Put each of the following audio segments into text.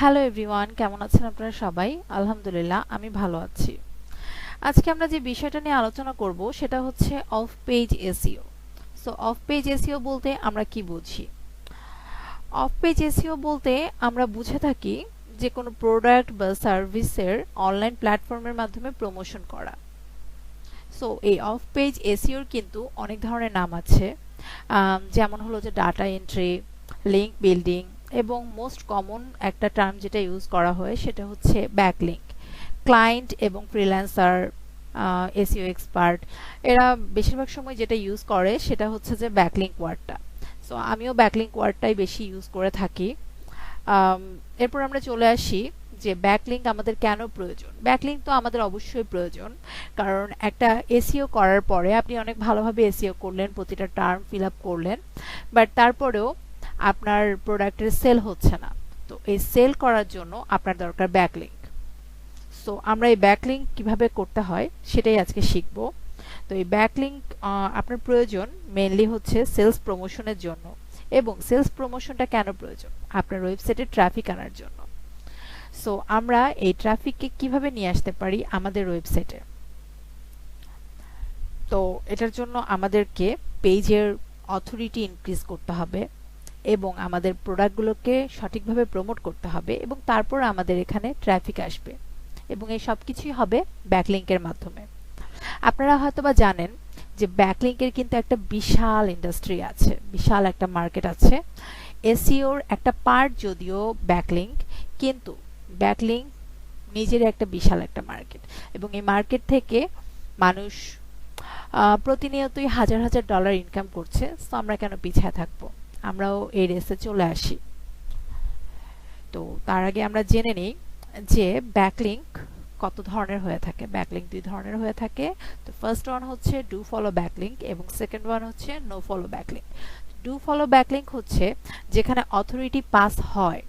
Hello everyone, কেমন আছেন আপনারা সবাই? আলহামদুলিল্লাহ, আমি ভালো আছি। আজকে আমরা যে বিষয়টা নিয়ে আলোচনা করব সেটা হচ্ছে of page SEO. So of page SEO বলতে আমরা কি বুঝি? অফ পেজ এসইও বলতে আমরা বুঝে থাকি যে কোনো প্রোডাক্ট বা সার্ভিসের অনলাইন প্ল্যাটফর্মের মাধ্যমে প্রমোশন করা। সো এই অফ পেজ এসইওর কিন্তু অনেক ধরনের নাম আছে, যেমন হলো যে ডাটা এন্ট্রি, লিঙ্ক বিল্ডিং, এবং মোস্ট কমন একটা টার্ম যেটা ইউজ করা হয় সেটা হচ্ছে ব্যাকলিঙ্ক। ক্লায়েন্ট এবং ফ্রিল্যান্সার, এসইও এক্সপার্ট, এরা বেশিরভাগ সময় যেটা ইউজ করে সেটা হচ্ছে যে ব্যাকলিঙ্ক ওয়ার্ডটা। সো আমিও ব্যাকলিঙ্ক ওয়ার্ডটাই বেশি ইউজ করে থাকি। এরপর আমরা চলে আসি যে ব্যাকলিঙ্ক আমাদের কেন প্রয়োজন। ব্যাকলিঙ্ক তো আমাদের অবশ্যই প্রয়োজন, কারণ একটা এসইও করার পরে আপনি অনেক ভালোভাবে এসইও করলেন, প্রতিটা টার্ম ফিল আপ করলেন, বাট তারপরেও আপনার প্রোডাক্টের সেল হচ্ছে না। তো এই সেল করার জন্য আপনার দরকার ব্যাকলিঙ্ক। সো আমরা এই ব্যাকলিঙ্ক কিভাবে করতে হয় সেটাই আজকে শিখব। তো এই ব্যাকলিঙ্ক আপনার প্রয়োজন মেইনলি হচ্ছে সেলস প্রমোশনের জন্য। এবং সেলস প্রমোশনটা কেন প্রয়োজন? আপনার ওয়েবসাইটে ট্রাফিক আনার জন্য। সো আমরা এই ট্রাফিককে কিভাবে নিয়ে আসতে পারি আমাদের ওয়েবসাইটে? তো এটার জন্য আমাদেরকে পেজের অথরিটি ইনক্রিজ করতে হবে এবং আমাদের প্রোডাক্টগুলোকে সঠিকভাবে প্রমোট করতে হবে, এবং তারপর আমাদের এখানে ট্রাফিক আসবে, এবং এই সব কিছুই হবে ব্যাকলিঙ্কের মাধ্যমে। আপনারা হয়তোবা জানেন যে ব্যাকলিঙ্কের কিন্তু একটা বিশাল ইন্ডাস্ট্রি আছে, বিশাল একটা মার্কেট আছে। এসইওর একটা পার্ট যদিও ব্যাকলিঙ্ক, কিন্তু ব্যাকলিঙ্ক নিজের একটা বিশাল একটা মার্কেট, এবং এই মার্কেট থেকে মানুষ প্রতিনিয়তই হাজার হাজার ডলার ইনকাম করছে। তো আমরা কেন পিছিয়ে থাকবো? আমরাও এই রেসে চলে আসি। তো তার আগে আমরা জেনে নিই যে ব্যাকলিঙ্ক কত ধরনের হয়ে থাকে। ব্যাকলিঙ্ক দুই ধরনের হয়ে থাকে। তো ফার্স্ট ওয়ান হচ্ছে ডু ফলো ব্যাকলিঙ্ক এবং সেকেন্ড ওয়ান হচ্ছে no follow backlink. Do follow backlink হচ্ছে যেখানে অথরিটি পাস হয়।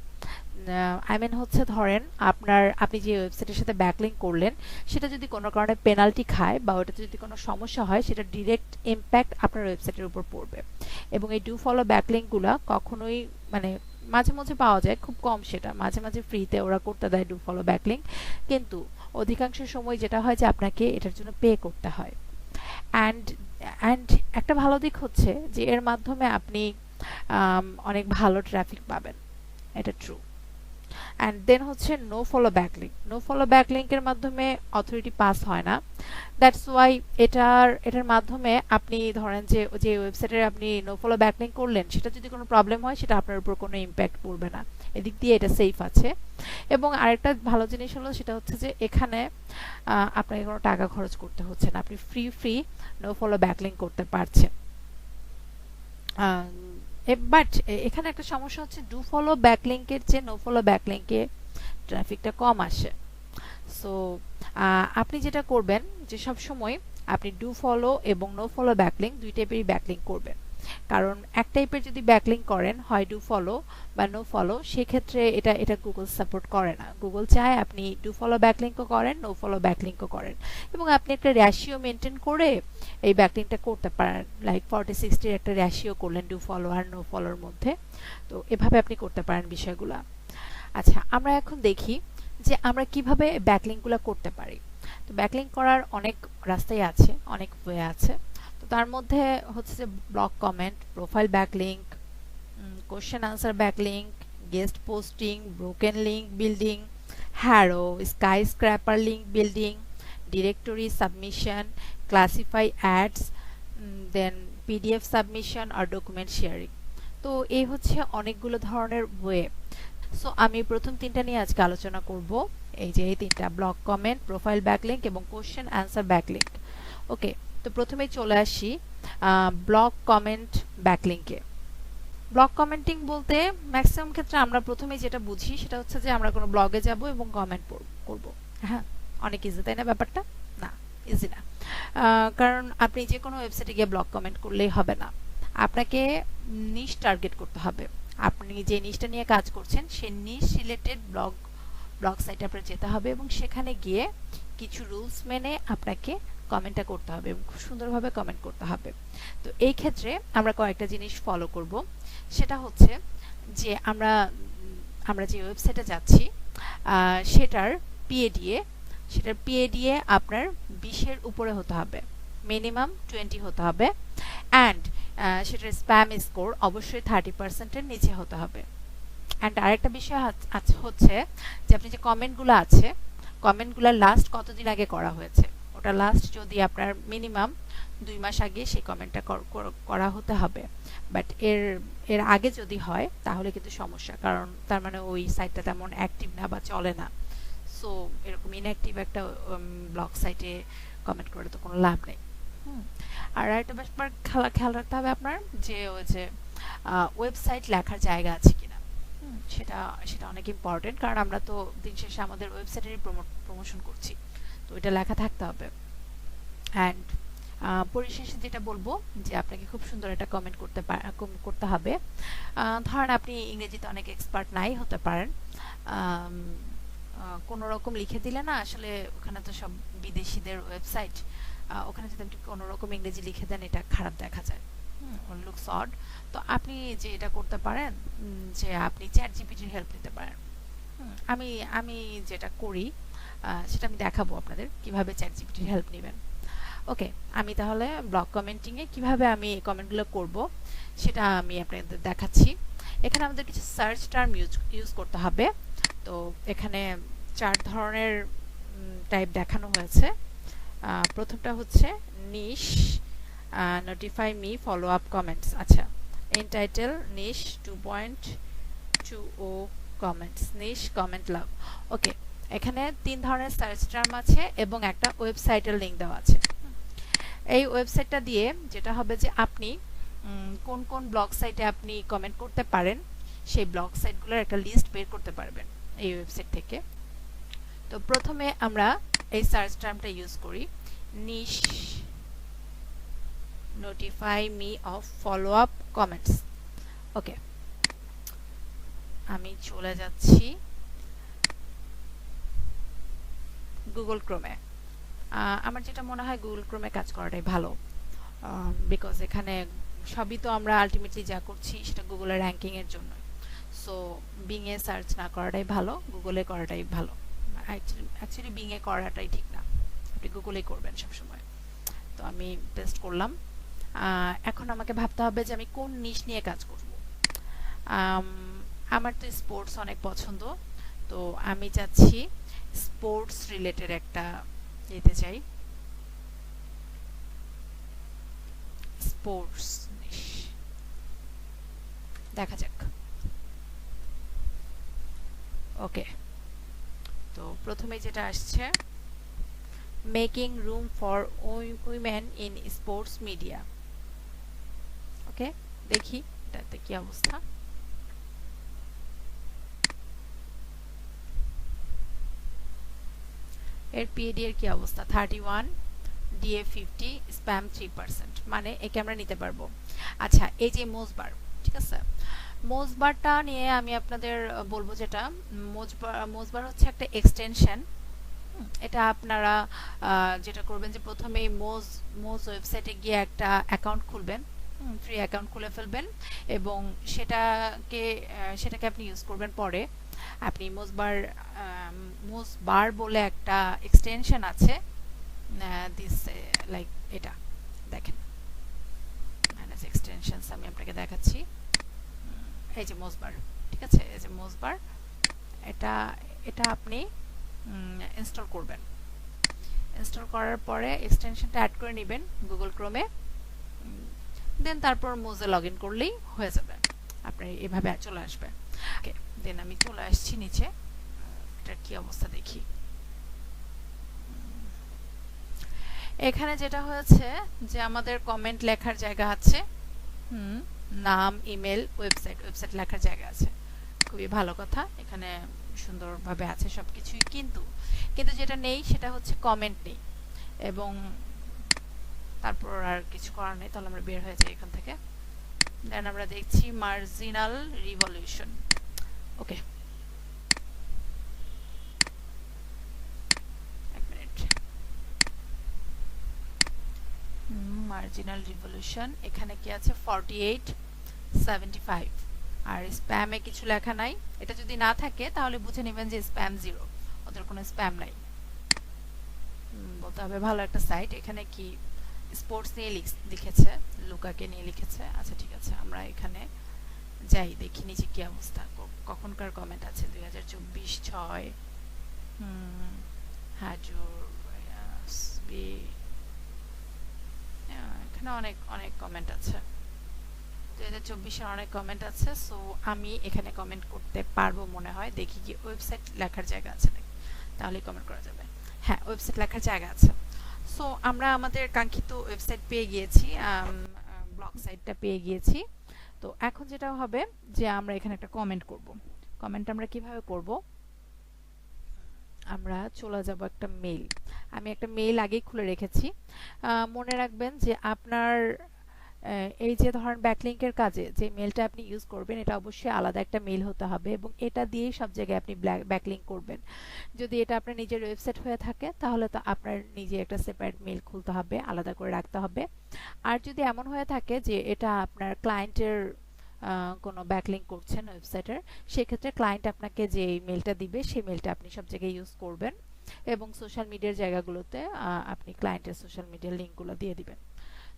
আই মিন হচ্ছে ধরেন আপনি যে ওয়েবসাইটের সাথে ব্যাকলিঙ্ক করলেন সেটা যদি কোনো কারণে পেনাল্টি খায় বা ওটাতে যদি কোনো সমস্যা হয়, সেটা ডিরেক্ট ইম্প্যাক্ট আপনার ওয়েবসাইটের উপর পড়বে। এবং এই ডু ফলো ব্যাকলিঙ্কগুলো কখনোই মানে মাঝে মাঝে পাওয়া যায়, খুব কম, সেটা মাঝে মাঝে ফ্রিতে ওরা করতে দেয় ডু ফলো ব্যাকলিঙ্ক, কিন্তু অধিকাংশ সময় যেটা হয় যে আপনাকে এটার জন্য পে করতে হয়। অ্যান্ড অ্যান্ড একটা ভালো দিক হচ্ছে যে এর মাধ্যমে আপনি অনেক ভালো ট্রাফিক পাবেন, এটা ট্রু। অ্যান্ড দেন হচ্ছে no follow backlink. No follow ব্যাকলিঙ্কের মাধ্যমে অথরিটি পাস হয় না। দ্যাটস ওয়াই এটার মাধ্যমে আপনি ধরেন যে যে ওয়েবসাইটের আপনি নো ফলো ব্যাকলিঙ্ক করলেন সেটা যদি কোনো প্রবলেম হয় সেটা আপনার উপর কোনো ইম্প্যাক্ট পড়বে না, এদিক দিয়ে এটা সেফ আছে। এবং আরেকটা ভালো জিনিস হলো সেটা হচ্ছে যে এখানে আপনাকে কোনো টাকা খরচ করতে হচ্ছে না, আপনি ফ্রি নো ফলো ব্যাকলিঙ্ক করতে পারছেন। বাট এখানে একটা সমস্যা হচ্ছে ডু ফলো ব্যাকলিঙ্কের চেয়ে নো ফলো ব্যাকলিঙ্কে ট্রাফিকটা কম আসে। সো আপনি যেটা করবেন যে সব সময় আপনি ডু ফলো এবং নো ফলো ব্যাকলিঙ্ক দুই টাইপেরই ব্যাকলিঙ্ক করবেন। কারণ এক টাইপের যদি ব্যাকলিঙ্ক করেন হয় ডু ফলো বা নো ফলো, সেক্ষেত্রে এটা গুগল সাপোর্ট করে না। গুগল চায় আপনি ডু ফলো ব্যাকলিঙ্কও করেন, নো ফলো ব্যাকলিঙ্কও করেন, এবং আপনি একটা রেশিও মেনটেন করে এই ব্যাকলিঙ্কটা করতে পারেন। লাইক 40-60 একটা রেশিও করলেন ডু ফলো আর নো ফলোর মধ্যে। তো এভাবে আপনি করতে পারেন বিষয়গুলো। আচ্ছা, আমরা এখন দেখি যে আমরা কিভাবে ব্যাকলিঙ্কগুলো করতে পারি। তো ব্যাকলিঙ্ক করার অনেক রাস্তাই আছে, অনেক ওয়ে আছে। তো তার মধ্যে হচ্ছে যে blog comment, profile backlink, question answer backlink, guest posting, broken link building, HARO, skyscraper link building, directory submission, classified ads, then PDF submission আর ডকুমেন্ট শেয়ারিং। তো এই হচ্ছে অনেকগুলো ধরনের ওয়ে। সো আমি প্রথম তিনটা নিয়ে আজকে আলোচনা করব। এই যে এই তিনটা, ব্লগ কমেন্ট, প্রোফাইল ব্যাকলিঙ্ক এবং কোশ্চেন অ্যান্সার ব্যাকলিঙ্ক। ওকে, তো প্রথমেই চলে আসি ব্লগ কমেন্ট ব্যাকলিঙ্কে। ব্লগ কমেন্টিং বলতে ম্যাক্সিমাম ক্ষেত্রে আমরা প্রথমেই যেটা বুঝি সেটা হচ্ছে যে আমরা কোনো ব্লগে যাব এবং কমেন্ট করব। হ্যাঁ, অনেক ইজি তাই না ব্যাপারটা? না, ইজি না। কারণ আপনি যে কোনো ওয়েবসাইটে গিয়ে ব্লগ কমেন্ট করলেই হবে না, আপনাকে নিশ টার্গেট করতে হবে। আপনি যে নিশটা নিয়ে কাজ করছেন সেই নিশ রিলেটেড ব্লগ সাইটে আপনার যেতে হবে এবং সেখানে গিয়ে কিছু রুলস মেনে আপনাকে কমেন্টটা করতে হবে এবং খুব সুন্দরভাবে কমেন্ট করতে হবে। তো এই ক্ষেত্রে আমরা কয়েকটা জিনিস ফলো করব। সেটা হচ্ছে যে আমরা আমরা যে ওয়েবসাইটে যাচ্ছি সেটার পিএডিএ আপনার 20-এর উপরে হতে হবে, মিনিমাম 20 হতে হবে, অ্যান্ড সেটার স্প্যাম স্কোর অবশ্যই 30%-এর নিচে হতে হবে। অ্যান্ড আরেকটা বিষয় হচ্ছে যে আপনি যে কমেন্টগুলো লাস্ট কতদিন আগে করা হয়েছে, ওটা লাস্ট যদি আপনার মিনিমাম 2 মাস আগে সেই কমেন্টটা করা হতে হবে। বাট এর আগে যদি হয় তাহলে কিন্তু সমস্যা, কারণ তার মানে ওই সাইটটা তেমন অ্যাক্টিভ না বা চলে না। সো এরকম ইনঅ্যাক্টিভ একটা ব্লগ সাইটে কমেন্ট করে তো কোনো লাভ নেই। আর একটা ব্যাপার খেয়াল রাখতে হবে আপনার যে ওই যে ওয়েবসাইট লেখার জায়গা আছে কিনা, সেটা অনেক ইম্পর্টেন্ট, কারণ আমরা তো দিন শেষে আমাদের ওয়েবসাইটেরই প্রমোশন করছি, তো এটা লেখা থাকতে হবে। অ্যান্ড পরিশেষে যেটা বলবো যে আপনাকে খুব সুন্দর একটা কমেন্ট করতে হবে। ধরেন আপনি ইংরেজিতে অনেক এক্সপার্ট নাই হতে পারেন, কোনো রকম লিখে দিলে না, আসলে ওখানে তো সব বিদেশিদের ওয়েবসাইট, ওখানে যদি আপনি কোনো রকম ইংরেজি লিখে দেন এটা খারাপ দেখা যায়, লুকস অড। তো আপনি যে এটা করতে পারেন যে আপনি চ্যাট জিপিটির হেল্প নিতে পারেন। আমি যেটা করি সেটা আমি দেখাবো আপনাদের কিভাবে চ্যাট জিপিটির হেল্প নেবেন। ওকে, আমি তাহলে ব্লগ কমেন্টিংয়ে কিভাবে আমি এই কমেন্টগুলো করব সেটা আমি আপনাদের দেখাচ্ছি। এখানে আমাদের কিছু সার্চ টার্ম ইউজ করতে হবে। তো এখানে 4 ধরনের টাইপ দেখানো হয়েছে। প্রথমটা হচ্ছে niche, notify me, follow up, comments. আচ্ছা, entitle, niche, 2.20 comments, niche, comment, love. Okay, এখানে 3 ধরনের সার্চ টার্ম আছে এবং একটা ওয়েবসাইটের লিংক দেওয়া আছে। এই ওয়েবসাইটটা দিয়ে যেটা হবে যে আপনি কোন কোন ব্লগ সাইটে আপনি কমেন্ট করতে পারেন সেই ব্লগ সাইটগুলোর একটা লিস্ট বের করতে পারবেন এই ওয়েবসাইট থেকে। তো প্রথমে আমরা এই সার্চ টার্মটা ইউজ করি, niche, notify me of, follow up, comments. Okay, আমি চলে যাচ্ছি গুগল ক্রোমে। আমার যেটা মনে হয় গুগল ক্রোমে কাজ করাটাই ভালো, বিকজ এখানে সবই তো আমরা আলটিমেটলি যা করছি সেটা গুগলের র্যাঙ্কিং এর জন্য। সো বিং এ সার্চ না করাটাই ভালো, গুগলে করাটাই ভালো। অ্যাকচুয়ালি বিং এ করাটাই ঠিক না, আপনি গুগলেই করবেন সবসময়। তো আমি পেস্ট করলাম। এখন আমাকে ভাবতে হবে যে আমি কোন নিশ নিয়ে কাজ করব। আমার তো স্পোর্টস অনেক পছন্দ, তো আমি চাচ্ছি স্পোর্টস রিলেটেড একটা যেতে চাই, স্পোর্টস নিশ। দেখা যাক। ওকে, তো প্রথমে যেটা আসছে, making room for women in sports media. Okay, দেখি এটাতে কি অবস্থা। এর পিএডি এর কি অবস্থা, 31, ডিএ 50, স্প্যাম 3%, মানে একে আমরা নিতে পারবো। আচ্ছা, এই যে মোজবার, ঠিক আছে, মোজবারটা নিয়ে আমি আপনাদের বলবো যেটা মোজবার হচ্ছে একটা এক্সটেনশন। এটা আপনারা যেটা করবেন যে প্রথমে মোজ ওয়েবসাইটে গিয়ে একটা অ্যাকাউন্ট খুলবেন, ফ্রি অ্যাকাউন্ট খুলে ফেলবেন এবং সেটাকে আপনি ইউজ করবেন। পরে আপনি মোজবার বলে একটা এক্সটেনশন আছে, দিস লাইক এটা দেখেন, ম্যানেজ এক্সটেনশনস, আমি আপনাকে দেখাচ্ছি। এই যে মোজবার, ঠিক আছে, এই যে মোজবার, এটা আপনি ইনস্টল করবেন। ইনস্টল করার পরে এক্সটেনশনটা অ্যাড করে নেবেন গুগল ক্রোমে, দেন তারপর মোজে লগ ইন করলেই হয়ে যাবে, আপনার এভাবে চলে আসবে। ওকে, দেন আমি চলে আসছি নিচে, এটার কি অবস্থা দেখি। এখানে যেটা হয়েছে যে আমাদের কমেন্ট লেখার জায়গা আছে, নাম, ইমেল, ওয়েবসাইট লেখার জায়গা আছে, খুবই ভালো কথা, এখানে সুন্দরভাবে আছে সবকিছুই। কিন্তু যেটা নেই সেটা হচ্ছে কমেন্ট নেই, এবং তারপর আর কিছু করার নেই, তাহলে আমরা বের হয়ে যাই এখান থেকে। দেন আমরা দেখছি মার্জিনাল রিভলিউশন। ওকে, এক মিনিট, মার্জিনাল রিভলিউশন, এখানে কি আছে, 48, 75। আর স্প্যামে কিছু লেখা নাই। এটা যদি না থাকে তাহলে বুঝে নেবেন যে স্প্যাম 0, ওদের কোনো স্প্যাম নাই। বলতে হবে ভালো একটা সাইট। এখানে কি স্পোর্টস নিয়ে লিখেছে, লুকাকে নিয়ে লিখেছে। আচ্ছা ঠিক আছে, আমরা এখানে যাই, দেখি নিচে কি অবস্থা, কখনকার কমেন্ট আছে। 2024 6 হাজুর এখানে অনেক অনেক কমেন্ট আছে, 2024-এর অনেক কমেন্ট আছে। সো আমি এখানে কমেন্ট করতে পারবো মনে হয়। দেখি কি ওয়েবসাইট লেখার জায়গা আছে নাকি, তাহলে কমেন্ট করা যাবে। হ্যাঁ, ওয়েবসাইট লেখার জায়গা আছে। সো আমরা আমাদের কাঙ্ক্ষিত ওয়েবসাইট পেয়ে গিয়েছি, ব্লগ সাইটটা পেয়ে গিয়েছি। তো এখন যেটা হবে যে আমরা এখানে একটা কমেন্ট করব। কমেন্ট আমরা কিভাবে করব? আমরা চলে যাব একটা মেইল। আমি একটা মেইল আগেই খুলে রেখেছি। মনে রাখবেন যে আপনার এই যে ধরেন ব্যাকলিংকের কাজে যে মেইলটা আপনি ইউজ করবেন, এটা অবশ্যই আলাদা একটা মেইল হতে হবে এবং এটা দিয়েই সব জায়গায় আপনি ব্যাকলিংক করবেন। যদি এটা আপনার নিজের ওয়েবসাইট হয়ে থাকে তাহলে তো আপনার নিজে একটা সেপারেট মেইল খুলতে হবে, আলাদা করে রাখতে হবে। আর যদি এমন হয়ে থাকে যে এটা আপনার ক্লায়েন্টের কোনো ব্যাকলিংক করছেন ওয়েবসাইটের, সেক্ষেত্রে ক্লায়েন্ট আপনাকে যে মেইলটা দিবে সেই মেইলটা আপনি সব জায়গায় ইউজ করবেন এবং সোশ্যাল মিডিয়ার জায়গাগুলোতে আপনি ক্লায়েন্টের সোশ্যাল মিডিয়ার লিঙ্কগুলো দিয়ে দিবেন।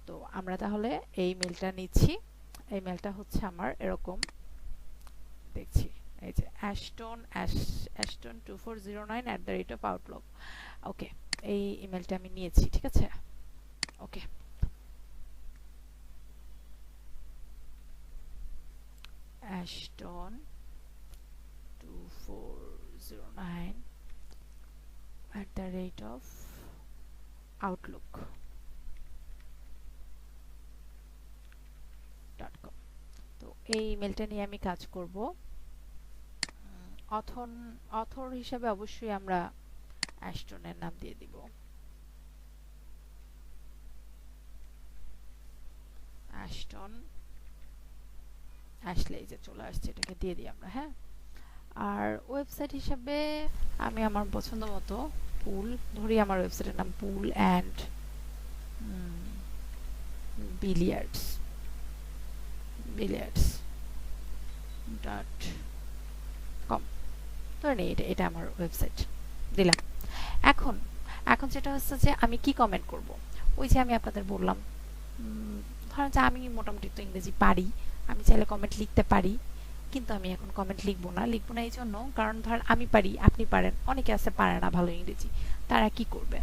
তো আমরা তাহলে এই মেলটা নিচ্ছি। এই মেলটা হচ্ছে আমার এরকম, দেখছি এই যে ashton2409@outlook। ওকে, এই ইমেলটা আমি নিয়েছি, ঠিক আছে। ওকে, ashton2409@outlook.com। তো এই ইমেলটা নিয়ে আমি কাজ করব। অথর হিসাবে অবশ্যই আমরা অ্যাশটনের নাম দিয়ে দিব। অ্যাশটন আসলে এই যে চলে আসছে, এটাকে দিয়ে দিই আমরা। হ্যাঁ, আর ওয়েবসাইট হিসাবে আমি আমার পছন্দ মতো পুল ধরি। আমার ওয়েবসাইটের নাম পুল অ্যান্ড billiards.com। ধরে নিই এটা আমার ওয়েবসাইট দিলাম। এখন এখন যেটা হচ্ছে যে আমি কি কমেন্ট করব। ওই যে আমি আপনাদের বললাম, ধরেন যে আমি মোটামুটি তো ইংরেজি পারি, আমি চাইলে কমেন্ট লিখতে পারি, কিন্তু আমি এখন কমেন্ট লিখবো না এই জন্য কারণ ধরেন আমি পারি, আপনি পারেন, অনেকে আছে পারে না ভালো ইংরেজি, তারা কি করবে?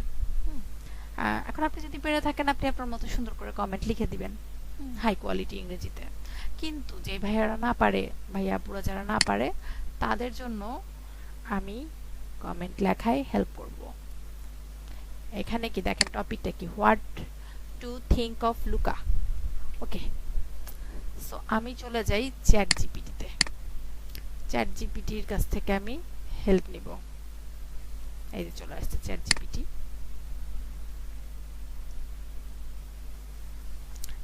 এখন আপনি যদি পেরে থাকেন আপনি আপনার মতো সুন্দর করে কমেন্ট লিখে দিবেন হাই কোয়ালিটি ইংরেজিতে। কিন্তু যে ভাইয়ারা না পারে, ভাইয়া আপুরা যারা না পারে, তাদের জন্য আমি কমেন্ট লেখায় হেল্প করব। এখানে কি দেখেন টপিকটা কি, what to think of Luca. Okay, so আমি চলে যাই চ্যাট জিপিটিতে। চ্যাট জিপিটির কাছ থেকে আমি হেল্প নিব। এই যে চলে আসছে চ্যাট জিপিটি।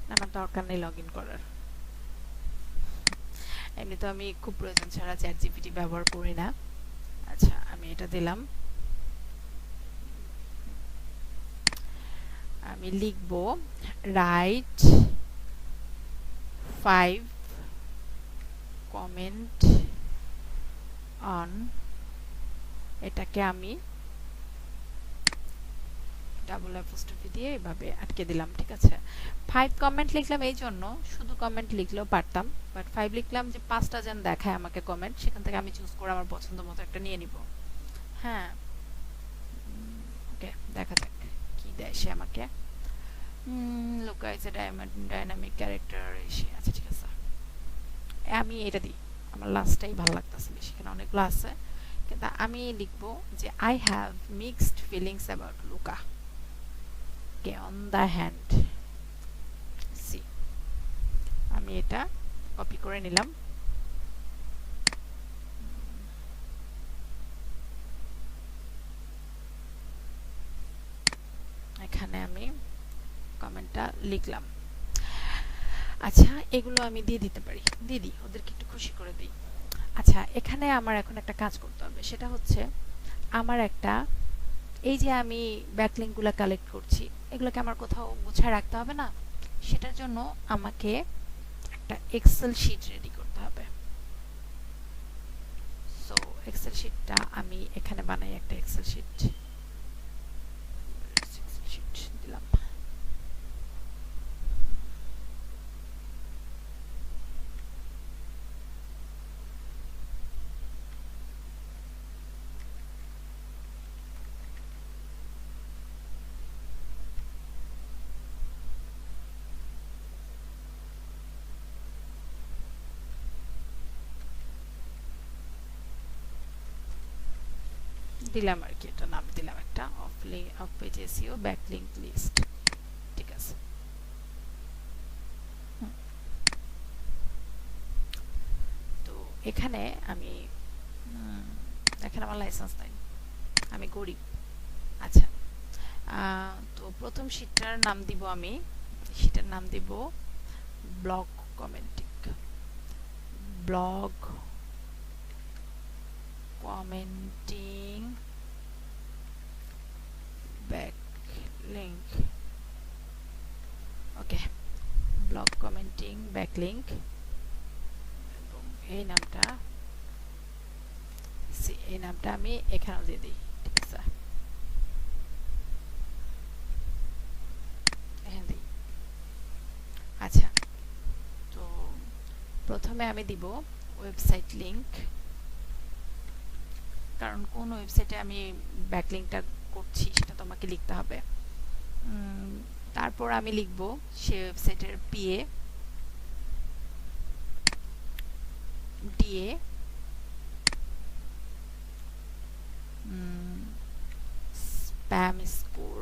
না দরকার নেই লগ ইন করার, এমনি তো আমি খুব প্রয়োজন ছাড়া চ্যাট জিপিটি ব্যবহার করি না। আচ্ছা, আমি এটা দিলাম। আমি লিখব রাইট 5 কমেন্ট অন, এটাকে আমি ডাবল অ্যাপোস্ট্রফি দিয়ে এভাবে আটকে দিলাম, ঠিক আছে। 5 কমেন্ট লিখলাম এই জন্য, শুধু কমেন্ট লিখলেও পারতাম, বাট 5 লিখলাম যে 5টা যেন দেখায় আমাকে কমেন্ট, সেখান থেকে আমি চুজ করে আমার পছন্দ মতো একটা নিয়ে নিব। হ্যাঁ, ওকে, দেখা যাক কি দেয় সে আমাকে। Luca is a dynamic character. আচ্ছা ঠিক আছে, আমি এটা দিই, আমার লাস্টটাই ভালো লাগতেছে বেশি, এখানে অনেকগুলো আছে, কিন্তু আমি লিখবো যে I have mixed feelings about Luca. On the hand see, আমি এটা কপি করে নিলাম। এখানে আমি কমেন্টটা লিখলাম। আচ্ছা, এগুলো আমি দিয়ে দিতে পারি, দিয়ে দিই, ওদেরকে একটু খুশি করে দিই। আচ্ছা, এখানে আমার এখন একটা কাজ করতে হবে, সেটা হচ্ছে আমার একটা, এই যে আমি ব্যাকলিংকগুলো কালেক্ট করছি, এগুলোকে আমার কোথাও গুছিয়ে রাখতে হবে না? সেটার জন্য আমাকে একটা এক্সেল শিট রেডি করতে হবে। এক্সেল শিটটা আমি এখানে বানাই একটা এক্সেল শিট দিলাম। দিলাম আর কি, এটা নাম দিলাম একটা off page SEO backlink list. ঠিক আছে, তো এখানে আমি এখানে আমার লাইসেন্স নাই, আমি গরিব। আচ্ছা, তো প্রথম শীটটার নাম দিব আমি, শীটের নাম দিব blog commenting. Blog commenting backlink. Okay, blog commenting backlink, এবং এই নামটা আমি এখানেও দিয়ে দিই। ঠিক আছে, আচ্ছা, তো প্রথমে আমি দিব ওয়েবসাইট লিংক, কারণ কোন ওয়েবসাইটে আমি ব্যাকলিংকটা করছি সেটা তোমাকে লিখতে হবে। তারপর আমি লিখব সেই ওয়েবসাইটের পিএ, ডিএ, স্প্যাম স্কোর,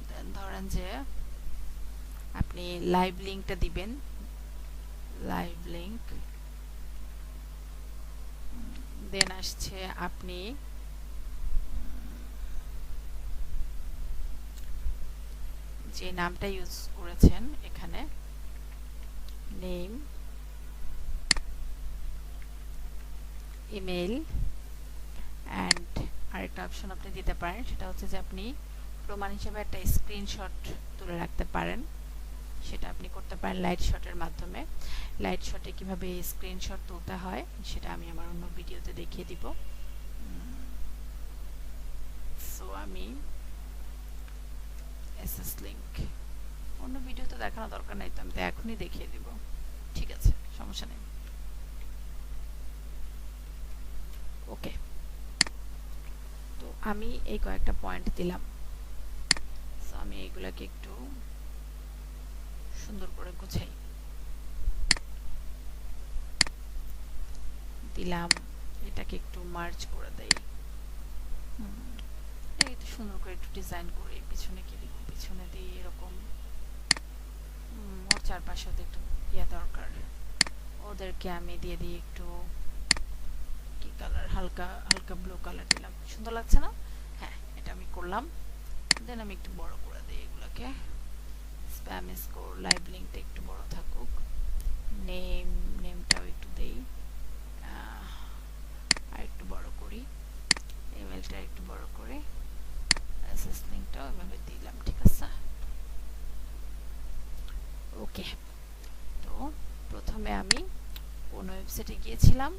দেন ধরেন যে আপনি লাইভ লিংকটা দিবেন, লাইভ লিংক, দেন আসছে আপনি যে নামটা ইউজ করেছেন এখানে, নেম, ইমেল, অ্যান্ড আরেকটা অপশন আপনি দিতে পারেন, সেটা হচ্ছে যে আপনি প্রমাণ হিসেবে একটা স্ক্রিনশট তুলে রাখতে পারেন। সেটা আপনি করতে পারেন লাইট শটের মাধ্যমে। লাইট শটে কিভাবে স্ক্রিনশট তুলতে হয় সেটা আমি আমার অন্য ভিডিওতে দেখিয়ে দিব। সো আমি এসএস লিংক অন্য ভিডিওতে দেখানো দরকার নাই, তো আমি তো এখনই দেখিয়ে দিব। ঠিক আছে, সমস্যা নেই। ওকে, তো আমি এই কয়েকটা পয়েন্ট দিলাম। সো আমি এইগুলাকে একটু সুন্দর করে গুছাই দিলাম, এটাকে একটু মার্জ করে দেই, একটু সুন্দর করে একটু ডিজাইন করে পিছনে কি লিখব, পিছনে দিয়ে এরকম ওর চারপাশে একটু ইয়া দরকার, ওদেরকে আমি দিয়ে দিই একটু কি কালার, হালকা হালকা ব্লু কালার দিলাম, সুন্দর লাগছে না? হ্যাঁ, এটা আমি করলাম। দেন আমি একটু বড় করে দিই এগুলোকে, স্প্যাম স্কোর, লাইভ লিংকটা একটু বড় থাকুক, নেমটাও একটু দেই, আর একটু বড় করি, ইমেলটা একটু বড় করে, এসএস লিংকটাও এভাবে দিলাম। ঠিক আছে, ওকে। তো প্রথমে আমি কোন ওয়েবসাইটে গিয়েছিলাম,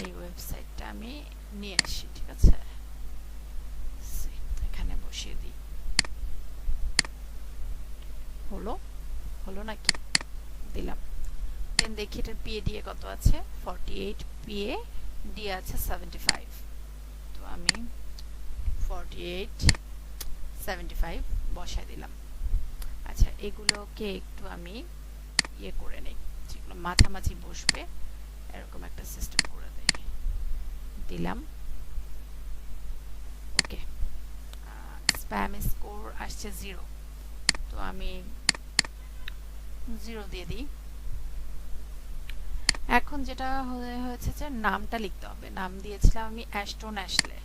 এই ওয়েবসাইটটা আমি নিয়ে আসি। ঠিক আছে, এখানে বসিয়ে দিই। হলো নাকি? দিলাম। দেন দেখি এটার পিএ ডিএ কত আছে, 48, পিএ ডিএ আছে 75। তো আমি 48, 75 বসাই দিলাম। আচ্ছা, এগুলোকে একটু আমি ইয়ে করে নেই, যেগুলো মাঝামাঝি বসবে এরকম একটা সিস্টেম করে দেই, দিলাম। ওকে, স্প্যাম স্কোর আসছে 0, তো আমি 0 দিয়ে দিই। এখন যেটা হয়েছে যে নামটা লিখতে হবে, নাম দিয়েছিলাম আমি অ্যাশটন অ্যাশলে,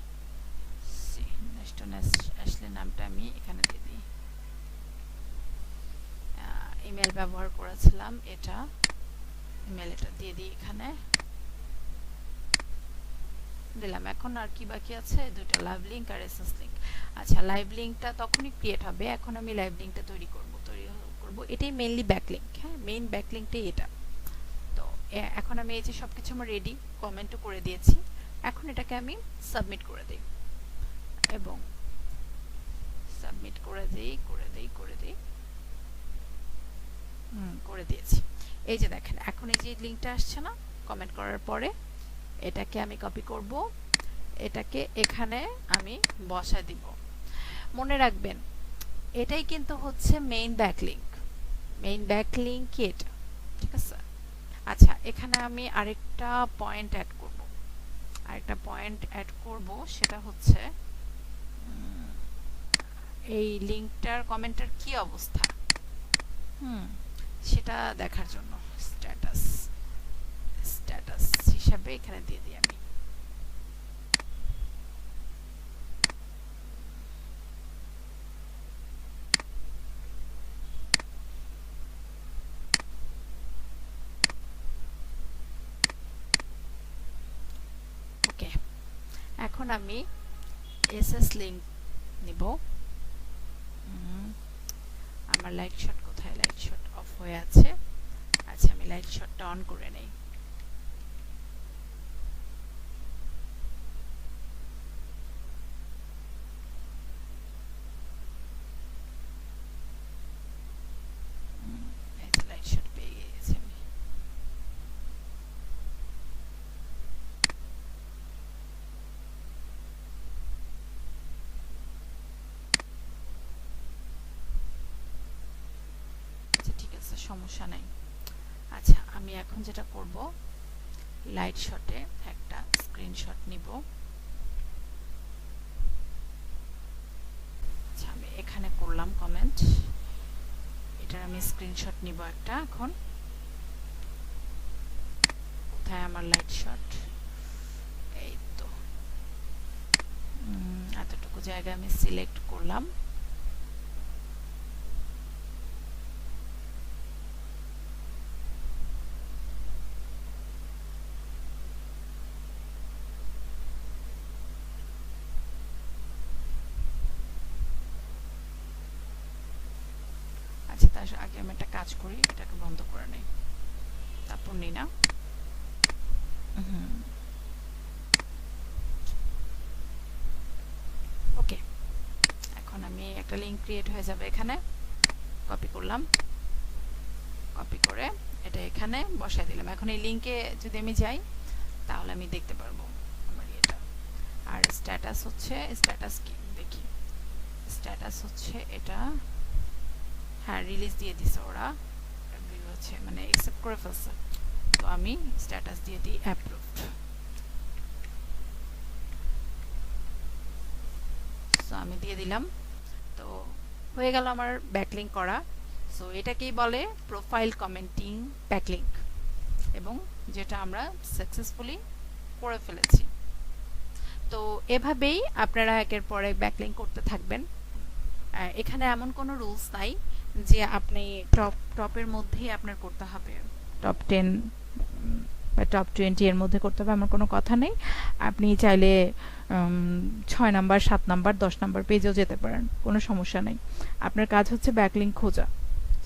নামটা আমি এখানে দিয়ে দিই। ইমেল ব্যবহার করেছিলাম, এটা ইমেল, এটা দিয়ে দিই এখানে, দিলাম। এখন আর কি বাকি আছে, দুটো লাইভ লিংক আর এসএস লিংক। আচ্ছা, লাইভ লিংকটা তখনই ক্রিয়েট হবে, এখন আমি লাইভ লিংকটা তৈরি করব করব। এটাই মেইনলি ব্যাকলিংক। হ্যাঁ, মেইন ব্যাকলিংকটাই এটা। তো এখন আমি এই যে সবকিছু আমার রেডি, কমেন্টও করে দিয়েছি। এখন এটাকে আমি সাবমিট করে দিই এবং সাবমিট করে দিই করে দিয়েছি। এই যে দেখেন এখন এই যে লিংকটা আসছে না কমেন্ট করার পরে, এটাকে আমি কপি করব, এটাকে এখানে আমি বসায় দিব। মনে রাখবেন এটাই কিন্তু হচ্ছে মেইন ব্যাকলিংক। মেইন ব্যাকলিংক এটা, ঠিক আছে? আচ্ছা, এখানে আমি আরেকটা পয়েন্ট অ্যাড করব, সেটা হচ্ছে এই লিংকটার কমেন্টের কি অবস্থা সেটা দেখার জন্য স্ট্যাটাস হিসাবে এখানে দিয়ে দিই আমি। ওকে, এখন আমি এসএস লিংক নিব। আমার লাইট শট কোথায়? লাইট শট অফ হয়ে আছে। আচ্ছা, আমি লাইট শটটা অন করে নেই। লাইট শট পেয়ে গেছি আমি। আচ্ছা, ঠিক আছে, সমস্যা নাই। আচ্ছা, আমি এখন যেটা করব, লাইট শটে একটা স্ক্রিনশট নিব। আচ্ছা, আমি এখানে করলাম কমেন্ট, এটার আমি স্ক্রিনশট নিব একটা। এখন কোথায় আমার লাইট শট? এই তো, এতটুকু জায়গা আমি সিলেক্ট করলাম। আচ্ছা, তার আগে আমি একটা কাজ করি, এটাকে বন্ধ করে নেই, তারপর নিই না। ওকে, এখন আমি একটা লিংক ক্রিয়েট হয়ে যাবে এখানে। কপি করলাম, কপি করে এটা এখানে বসাই দিলাম। এখন এই লিংকে যদি আমি যাই তাহলে আমি দেখতে পারবো আমার এটা। আর স্ট্যাটাস হচ্ছে, স্ট্যাটাস কি দেখি, স্ট্যাটাস হচ্ছে এটা। হ্যাঁ, রিলিজ দিয়ে দিছে ওরা, হচ্ছে মানে অ্যাকসেপ্ট করে ফেলছে। তো আমি স্ট্যাটাস দিয়ে দিই অ্যাপ্রুভড। সো আমি দিয়ে দিলাম। তো হয়ে গেল আমার ব্যাকলিংক করা। সো এটাকেই বলে প্রোফাইল কমেন্টিং ব্যাকলিংক, এবং যেটা আমরা সাকসেসফুলি করে ফেলেছি। তো এভাবেই আপনারা একের পর এক ব্যাকলিংক করতে থাকবেন। এখানে এমন কোনো রুলস নাই যে আপনি টপের মধ্যেই আপনার করতে হবে, টপ 10 বা টপ 20 এর মধ্যে করতে হবে এমন কোনো কথা নেই। আপনি চাইলে 6 নাম্বার, 7 নাম্বার, 10 নাম্বার পেজেও যেতে পারেন, কোনো সমস্যা নেই। আপনার কাজ হচ্ছে ব্যাকলিংক খোঁজা।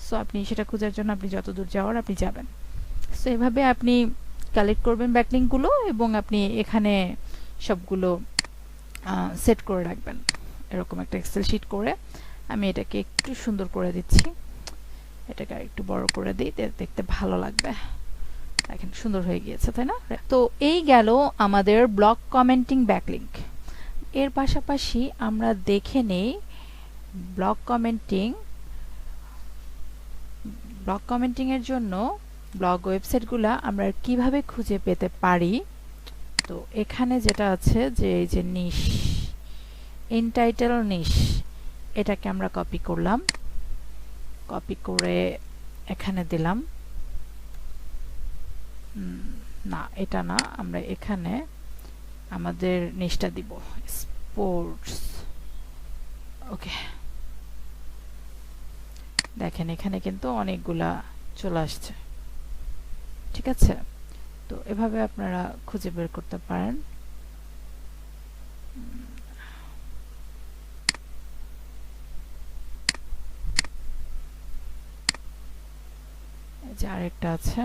সো আপনি সেটা খোঁজার জন্য আপনি যত দূর যাওয়ার আপনি যাবেন। সো এভাবে আপনি কালেক্ট করবেন ব্যাকলিংকগুলো এবং আপনি এখানে সবগুলো সেট করে রাখবেন। এরকম একটা এক্সেল শিট করে আমি এটাকে একটু সুন্দর করে দিচ্ছি, এটাকে একটু বড় করে দিই, দেখতে ভালো লাগবে। দেখেন সুন্দর হয়ে গিয়েছে, তাই না? তো এই গেল আমাদের ব্লক কমেন্টিং ব্যাকলিংক। এর পাশাপাশি আমরা দেখে নেই ব্লক কমেন্টিং এর জন্য ব্লগ ওয়েবসাইটগুলো আমরা কিভাবে খুঁজে পেতে পারি। তো এখানে যেটা আছে যে এই যে নিশ, ইনটাইটেল নিশ, এটাকে আমরা কপি করলাম, কপি করে এখানে দিলাম। না, এটা না, আমরা এখানে আমাদের নিশটা দিব স্পোর্টস। ওকে, দেখেন এখানে কিন্তু অনেকগুলা চলে আসছে, ঠিক আছে? তো এভাবে আপনারা খুঁজে বের করতে পারেন। যে আরেকটা আছে,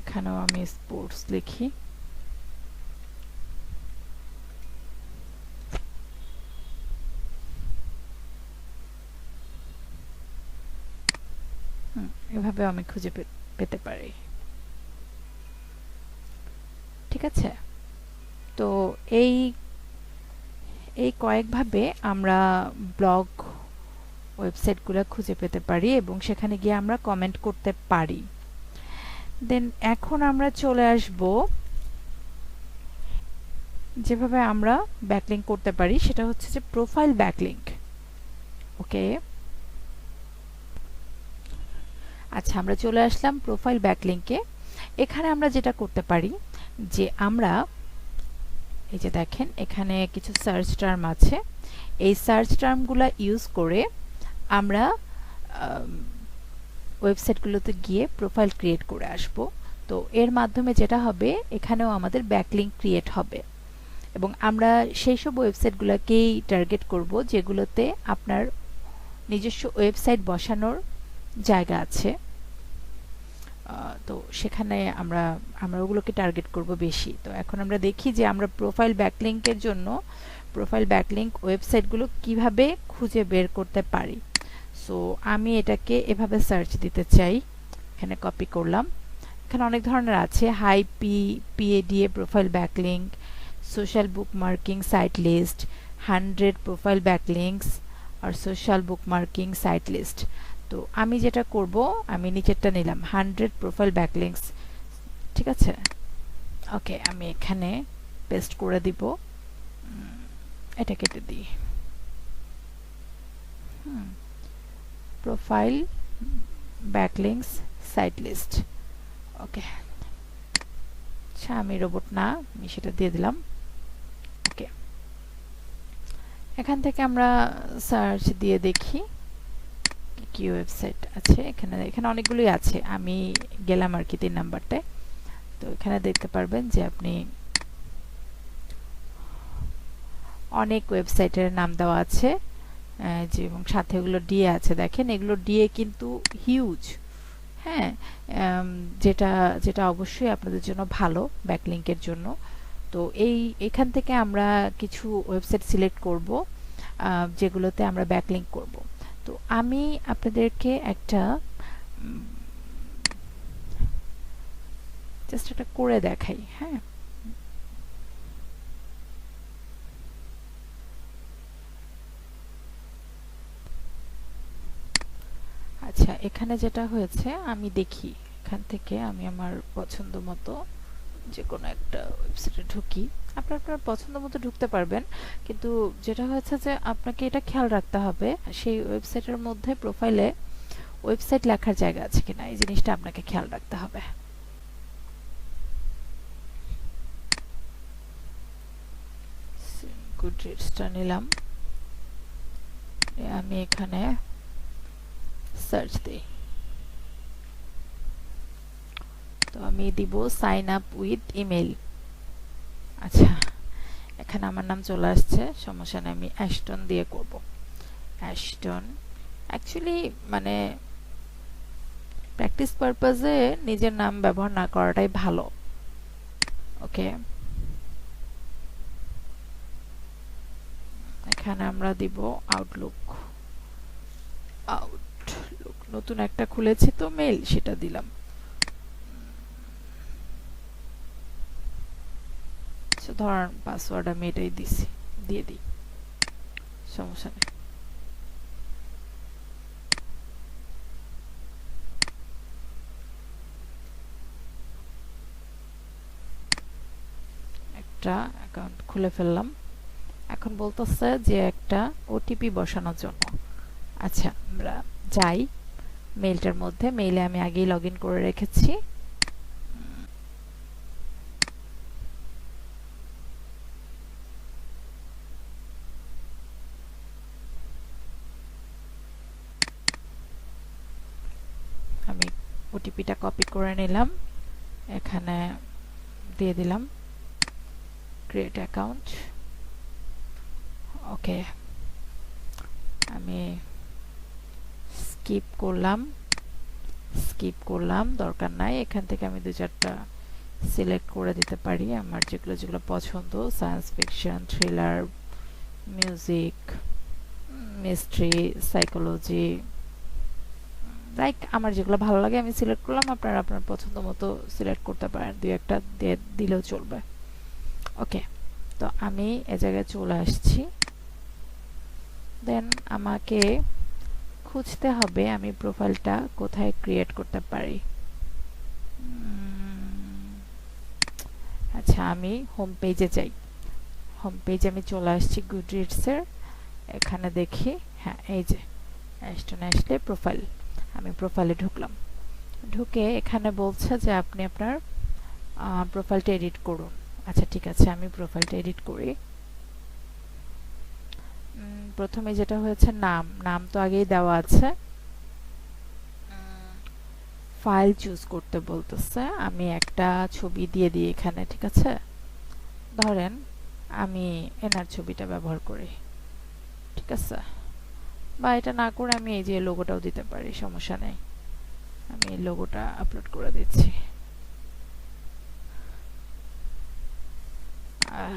এখানেও আমি স্পোর্টস লিখি। এভাবে আমি খুঁজে পেতে পারি। ঠিক আছে, তো এই কয়েকভাবে আমরা ব্লগ ওয়েবসাইটগুলো খুঁজে পেতে পারি এবং সেখানে গিয়ে আমরা কমেন্ট করতে পারি। দেন এখন আমরা চলে আসব যেভাবে আমরা ব্যাকলিংক করতে পারি, সেটা হচ্ছে যে প্রোফাইল ব্যাকলিংক। ওকে, আচ্ছা, আমরা চলে আসলাম প্রোফাইল ব্যাকলিংকে। এখানে আমরা যেটা করতে পারি যে আমরা এই যে দেখেন এখানে কিছু সার্চ টার্ম আছে, এই সার্চ টার্মগুলো ইউজ করে আমরা ওয়েবসাইটগুলোতে গিয়ে প্রোফাইল ক্রিয়েট করে আসব। তো এর মাধ্যমে যেটা হবে, এখানেও আমাদের ব্যাকলিংক ক্রিয়েট হবে এবং আমরা সেই সব ওয়েবসাইটগুলোকেই টার্গেট করব যেগুলোতে আপনার নিজস্ব ওয়েবসাইট বসানোর জায়গা আছে। তো সেখানে আমরা ওগুলোকে টার্গেট করব বেশি। তো এখন আমরা দেখি যে আমরা প্রোফাইল ব্যাকলিংকের জন্য প্রোফাইল ব্যাকলিংক ওয়েবসাইটগুলো কিভাবে খুঁজে বের করতে পারি। সো আমি এটাকে এভাবে সার্চ দিতে চাই, এখানে কপি করলাম। এখানে অনেক ধরনের আছে, high PADA profile backlink, social bookmarking site list, 100 profile backlinks আর সোশ্যাল বুকমার্কিং সাইট লিস্ট। তো আমি যেটা করব, আমি নিচেরটা নিলাম 100 প্রোফাইল ব্যাকলিংকস। ঠিক আছে, ওকে, আমি এখানে পেস্ট করে দিব, এটা কেটে দিই। Profile backlinks site list. ওকে, আচ্ছা, আমি রোবট না, আমি সেটা দিয়ে দিলাম। ওকে, এখান থেকে আমরা সার্চ দিয়ে দেখি কি ওয়েবসাইট আছে। এখানে অনেকগুলোই আছে, আমি গেলাম আর কি 3 নাম্বারটায়। তো এখানে দেখতে পারবেন যে আপনি অনেক ওয়েবসাইটের নাম দেওয়া আছে, যে এবং সাথে এগুলো ডিএ আছে। দেখেন এগুলো ডিএ কিন্তু হিউজ। হ্যাঁ, যেটা অবশ্যই আপনাদের জন্য ভালো ব্যাকলিংকের জন্য। তো এখান থেকে আমরা কিছু ওয়েবসাইট সিলেক্ট করব যেগুলোতে আমরা ব্যাকলিংক করব। তো আমি আপনাদেরকে একটা জাস্ট একটা করে দেখাই। হ্যাঁ, আচ্ছা, এখানে যেটা হয়েছে আমি দেখি, এখান থেকে আমি আমার পছন্দ মতো যে কোনো একটা ওয়েবসাইটে ঢুকি। আপনার পছন্দ মতো ঢুকতে পারবেন, কিন্তু যেটা হয়েছে যে আপনাকে এটা খেয়াল রাখতে হবে সেই ওয়েবসাইটের মধ্যে প্রোফাইলে ওয়েবসাইট লেখার জায়গা আছে কিনা, এই জিনিসটা আপনাকে খেয়াল রাখতে হবে। গুডরিডসটা নিলাম, আমি এখানে সার্চ দিই। তো আমি দিব সাইন আপ উইথ ইমেল। আচ্ছা, এখানে আমার নাম চলে আসছে, সমস্যা নেই, আমি অ্যাশটন দিয়ে করব। অ্যাশটন অ্যাকচুয়ালি মানে প্র্যাকটিস পারপাজে নিজের নাম ব্যবহার না করাটাই ভালো। ওকে, এখানে আমরা দিব আউটলুক। নতুন একটা খুলেছি তো মেল, সেটা দিলাম। ধরেন পাসওয়ার্ড আমি এটাই দিছি, দিয়ে দিই, সমস্যা নেই। একটা অ্যাকাউন্ট খুলে ফেললাম। এখন বলতেছে যে একটা ওটিপি বসানোর জন্য। আচ্ছা, আমরা যাই মেইলটার মধ্যে। মেইলে আমি আগেই লগইন করে রেখেছি। আমি ওটিপিটা কপি করে নিলাম, এখানে দিয়ে দিলাম, ক্রিয়েট অ্যাকাউন্ট। ওকে, আমি স্কিপ করলাম, দরকার নাই। এখান থেকে আমি 2-4টা সিলেক্ট করে দিতে পারি আমার যেগুলো পছন্দ, science fiction, thriller, music, mystery, psychology, like আমার যেগুলো ভালো লাগে আমি সিলেক্ট করলাম। আপনারা আপনার পছন্দ মতো সিলেক্ট করতে পারেন, 2-1টা দিলেও চলবে। ওকে, তো আমি এ জায়গায় চলে আসছি। দেন আমাকে খুঁজতে হবে আমি প্রোফাইলটা কোথায় ক্রিয়েট করতে পারি। আচ্ছা, আমি হোম পেজে যাই। হোম পেজে আমি চলে আসছি গুডরিডসের। এখানে দেখি, হ্যাঁ এই যে অ্যাশটন অ্যাশলে প্রোফাইল। আমি প্রোফাইলে ঢুকলাম। ঢুকে এখানে বলছে যে আপনি আপনার প্রোফাইলটা এডিট করুন। আচ্ছা ঠিক আছে, আমি প্রোফাইলটা এডিট করি। প্রথমে যেটা হয়েছে নাম তো আগেই দেওয়া আছে। ফাইল চুজ করতে বলতেছে, আমি একটা ছবি দিয়ে দিই এখানে, ঠিক আছে? ধরেন আমি এনার ছবিটা ব্যবহার করি, ঠিক আছে? বা এটা না করে আমি এই যে লোগোটাও দিতে পারি, সমস্যা নেই। আমি এই লোগোটা আপলোড করে দিচ্ছি।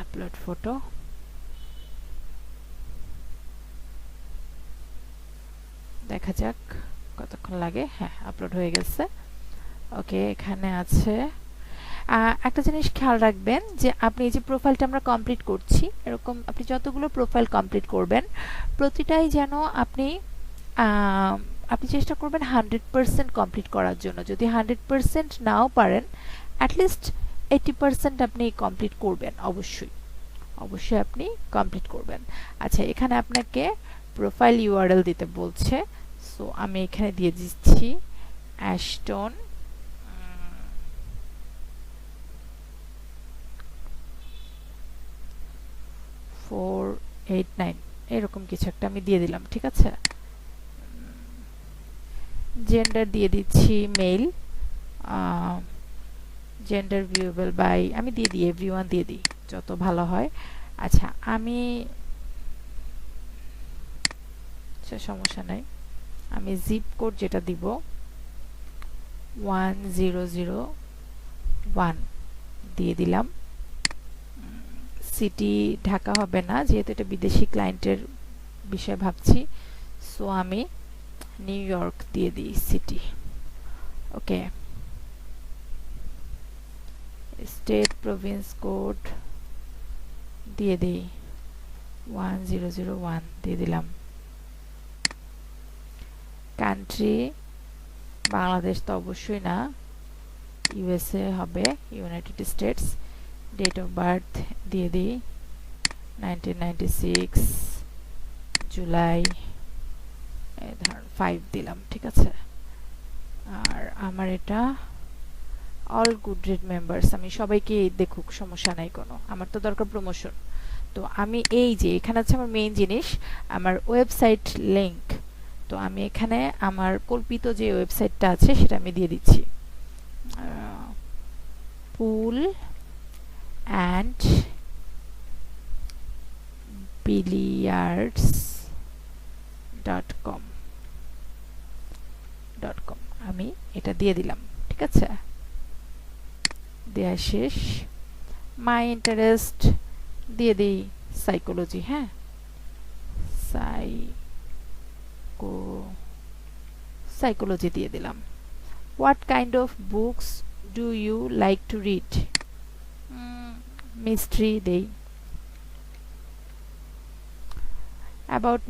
Upload photo. দেখা যাক কতক্ষণ লাগে। হ্যাঁ, আপলোড হয়ে গেছে। ওকে, এখানে আছে। একটা জিনিস খেয়াল রাখবেন যে আপনি এই যে প্রোফাইলটা আমরা কমপ্লিট করছি, এরকম আপনি যতগুলো প্রোফাইল কমপ্লিট করবেন প্রতিটাই যেন আপনি আপনি চেষ্টা করবেন 100% কমপ্লিট করার জন্য। যদি 100% নাও পারেন, অ্যাটলিস্ট 80% আপনি কমপ্লিট করবেন। অবশ্যই আপনি কমপ্লিট করবেন। আচ্ছা, এখানে আপনাকে প্রোফাইল ইউআরএল দিতে বলছে, সো আমি এখানে দিয়ে দিচ্ছি অ্যাশটন 489 এরকম কিছু একটা আমি দিয়ে দিলাম, ঠিক আছে? জেন্ডার দিয়ে দিচ্ছি মেল, জেন্ডার ভিউয়েবল বাই আমি দিয়ে দিই এভরিওয়ান দিয়ে দিই, যত ভালো হয়। আচ্ছা, আমি সমস্যা নাই, আমি জিপ কোড যেটা দিব 1001 দিয়ে দিলাম। সিটি ঢাকা হবে না, যেহেতু এটা বিদেশি ক্লায়েন্টের বিষয়ে ভাবছি, সো আমি নিউ ইয়র্ক দিয়ে দিই সিটি। ওকে, স্টেট প্রভিন্স কোড দিয়ে দিই 1001 দিয়ে দিলাম। কান্ট্রি বাংলাদেশ তো অবশ্যই না, ইউএসএ হবে, United States. Date of birth দিয়ে দিই 1996 জুলাই, ধর 5 দিলাম, ঠিক আছে? আর আমার এটা অল গুডরিড মেম্বার্স, আমি সবাইকে দেখুক, সমস্যা নাই কোনো, আমার তো দরকার প্রমোশন। তো আমি এই যে এখানে আছে আমার মেইন জিনিস, আমার ওয়েবসাইট লিংক। তো আমি এখানে আমার কল্পিত যে ওয়েবসাইটটা আছে সেটা আমি দিয়ে দিচ্ছি, পুল অ্যান্ড billiards.com আমি এটা দিয়ে দিলাম, ঠিক আছে? দেয়া শেষ। মাই ইন্টারেস্ট দিয়ে দিই সাইকোলজি, হ্যাঁ, সাইকোলজি দিয়ে দিলাম। What kind of books do you like to read, mystery দেই। অ্যাবাউট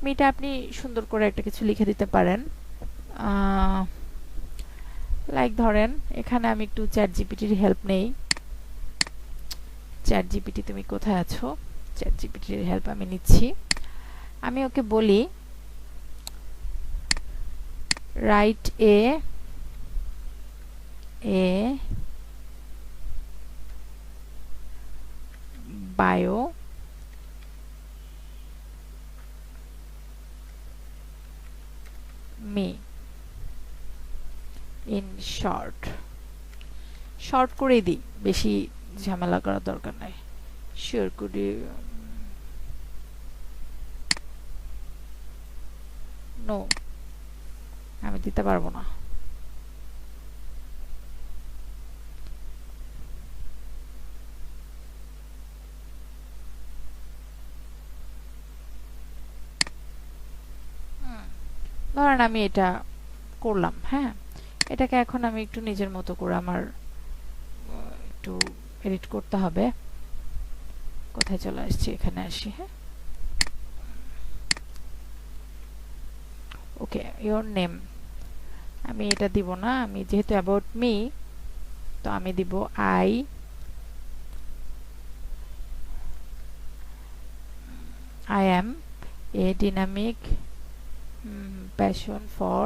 মিটা আপনি সুন্দর করে একটা কিছু লিখে দিতে পারেন, লাইক ধরেন এখানে আমি একটু চ্যাট জিপিটির হেল্প নেই। চ্যাট জিপিটি তুমি কোথায় আছো? চ্যাট জিপিটির হেল্প আমি নিচ্ছি। আমি ওকে বলি write a bio me in short. Short করেই দিই, বেশি ঝামেলা করার দরকার নাই। শিওর কুড ইউ, নো, আমি দিতে পারবো না। ধরেন আমি এটা করলাম, হ্যাঁ, এটাকে এখন আমি একটু নিজের মতো করে আমার একটু এডিট করতে হবে। কোথায় চলে আসছি, এখানে আসি, হ্যাঁ। ওকে, ইওর নেম আমি এটা দিব না, আমি যেহেতু অ্যাবাউট মি, তো আমি দিব I am a dynamic passion for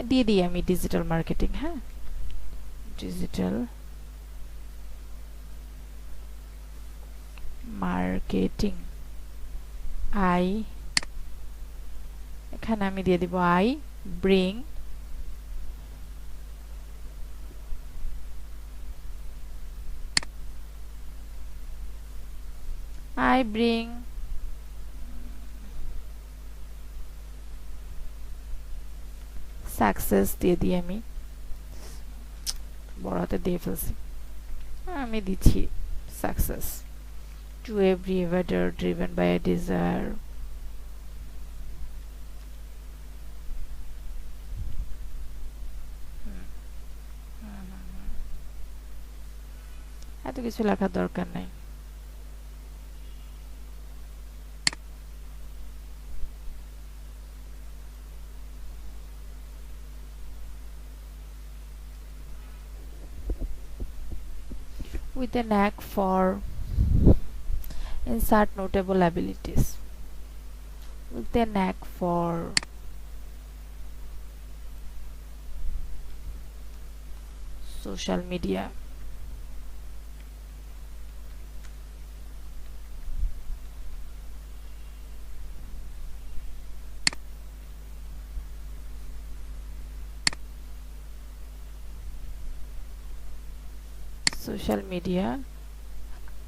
দিয়ে দিই আমি ডিজিটাল মার্কেটিং, হ্যাঁ, ডিজিটাল মার্কেটিং। আই, এখানে আমি দিয়ে দিব আই ব্রিং সাকসেস দিয়ে দিই, আমি বড় হাতে দিয়ে ফেলছি, আমি দিচ্ছি success to every evader driven by a desire এত কিছু লেখার দরকার নাই। with a knack for insert notable abilities, with a knack for social media,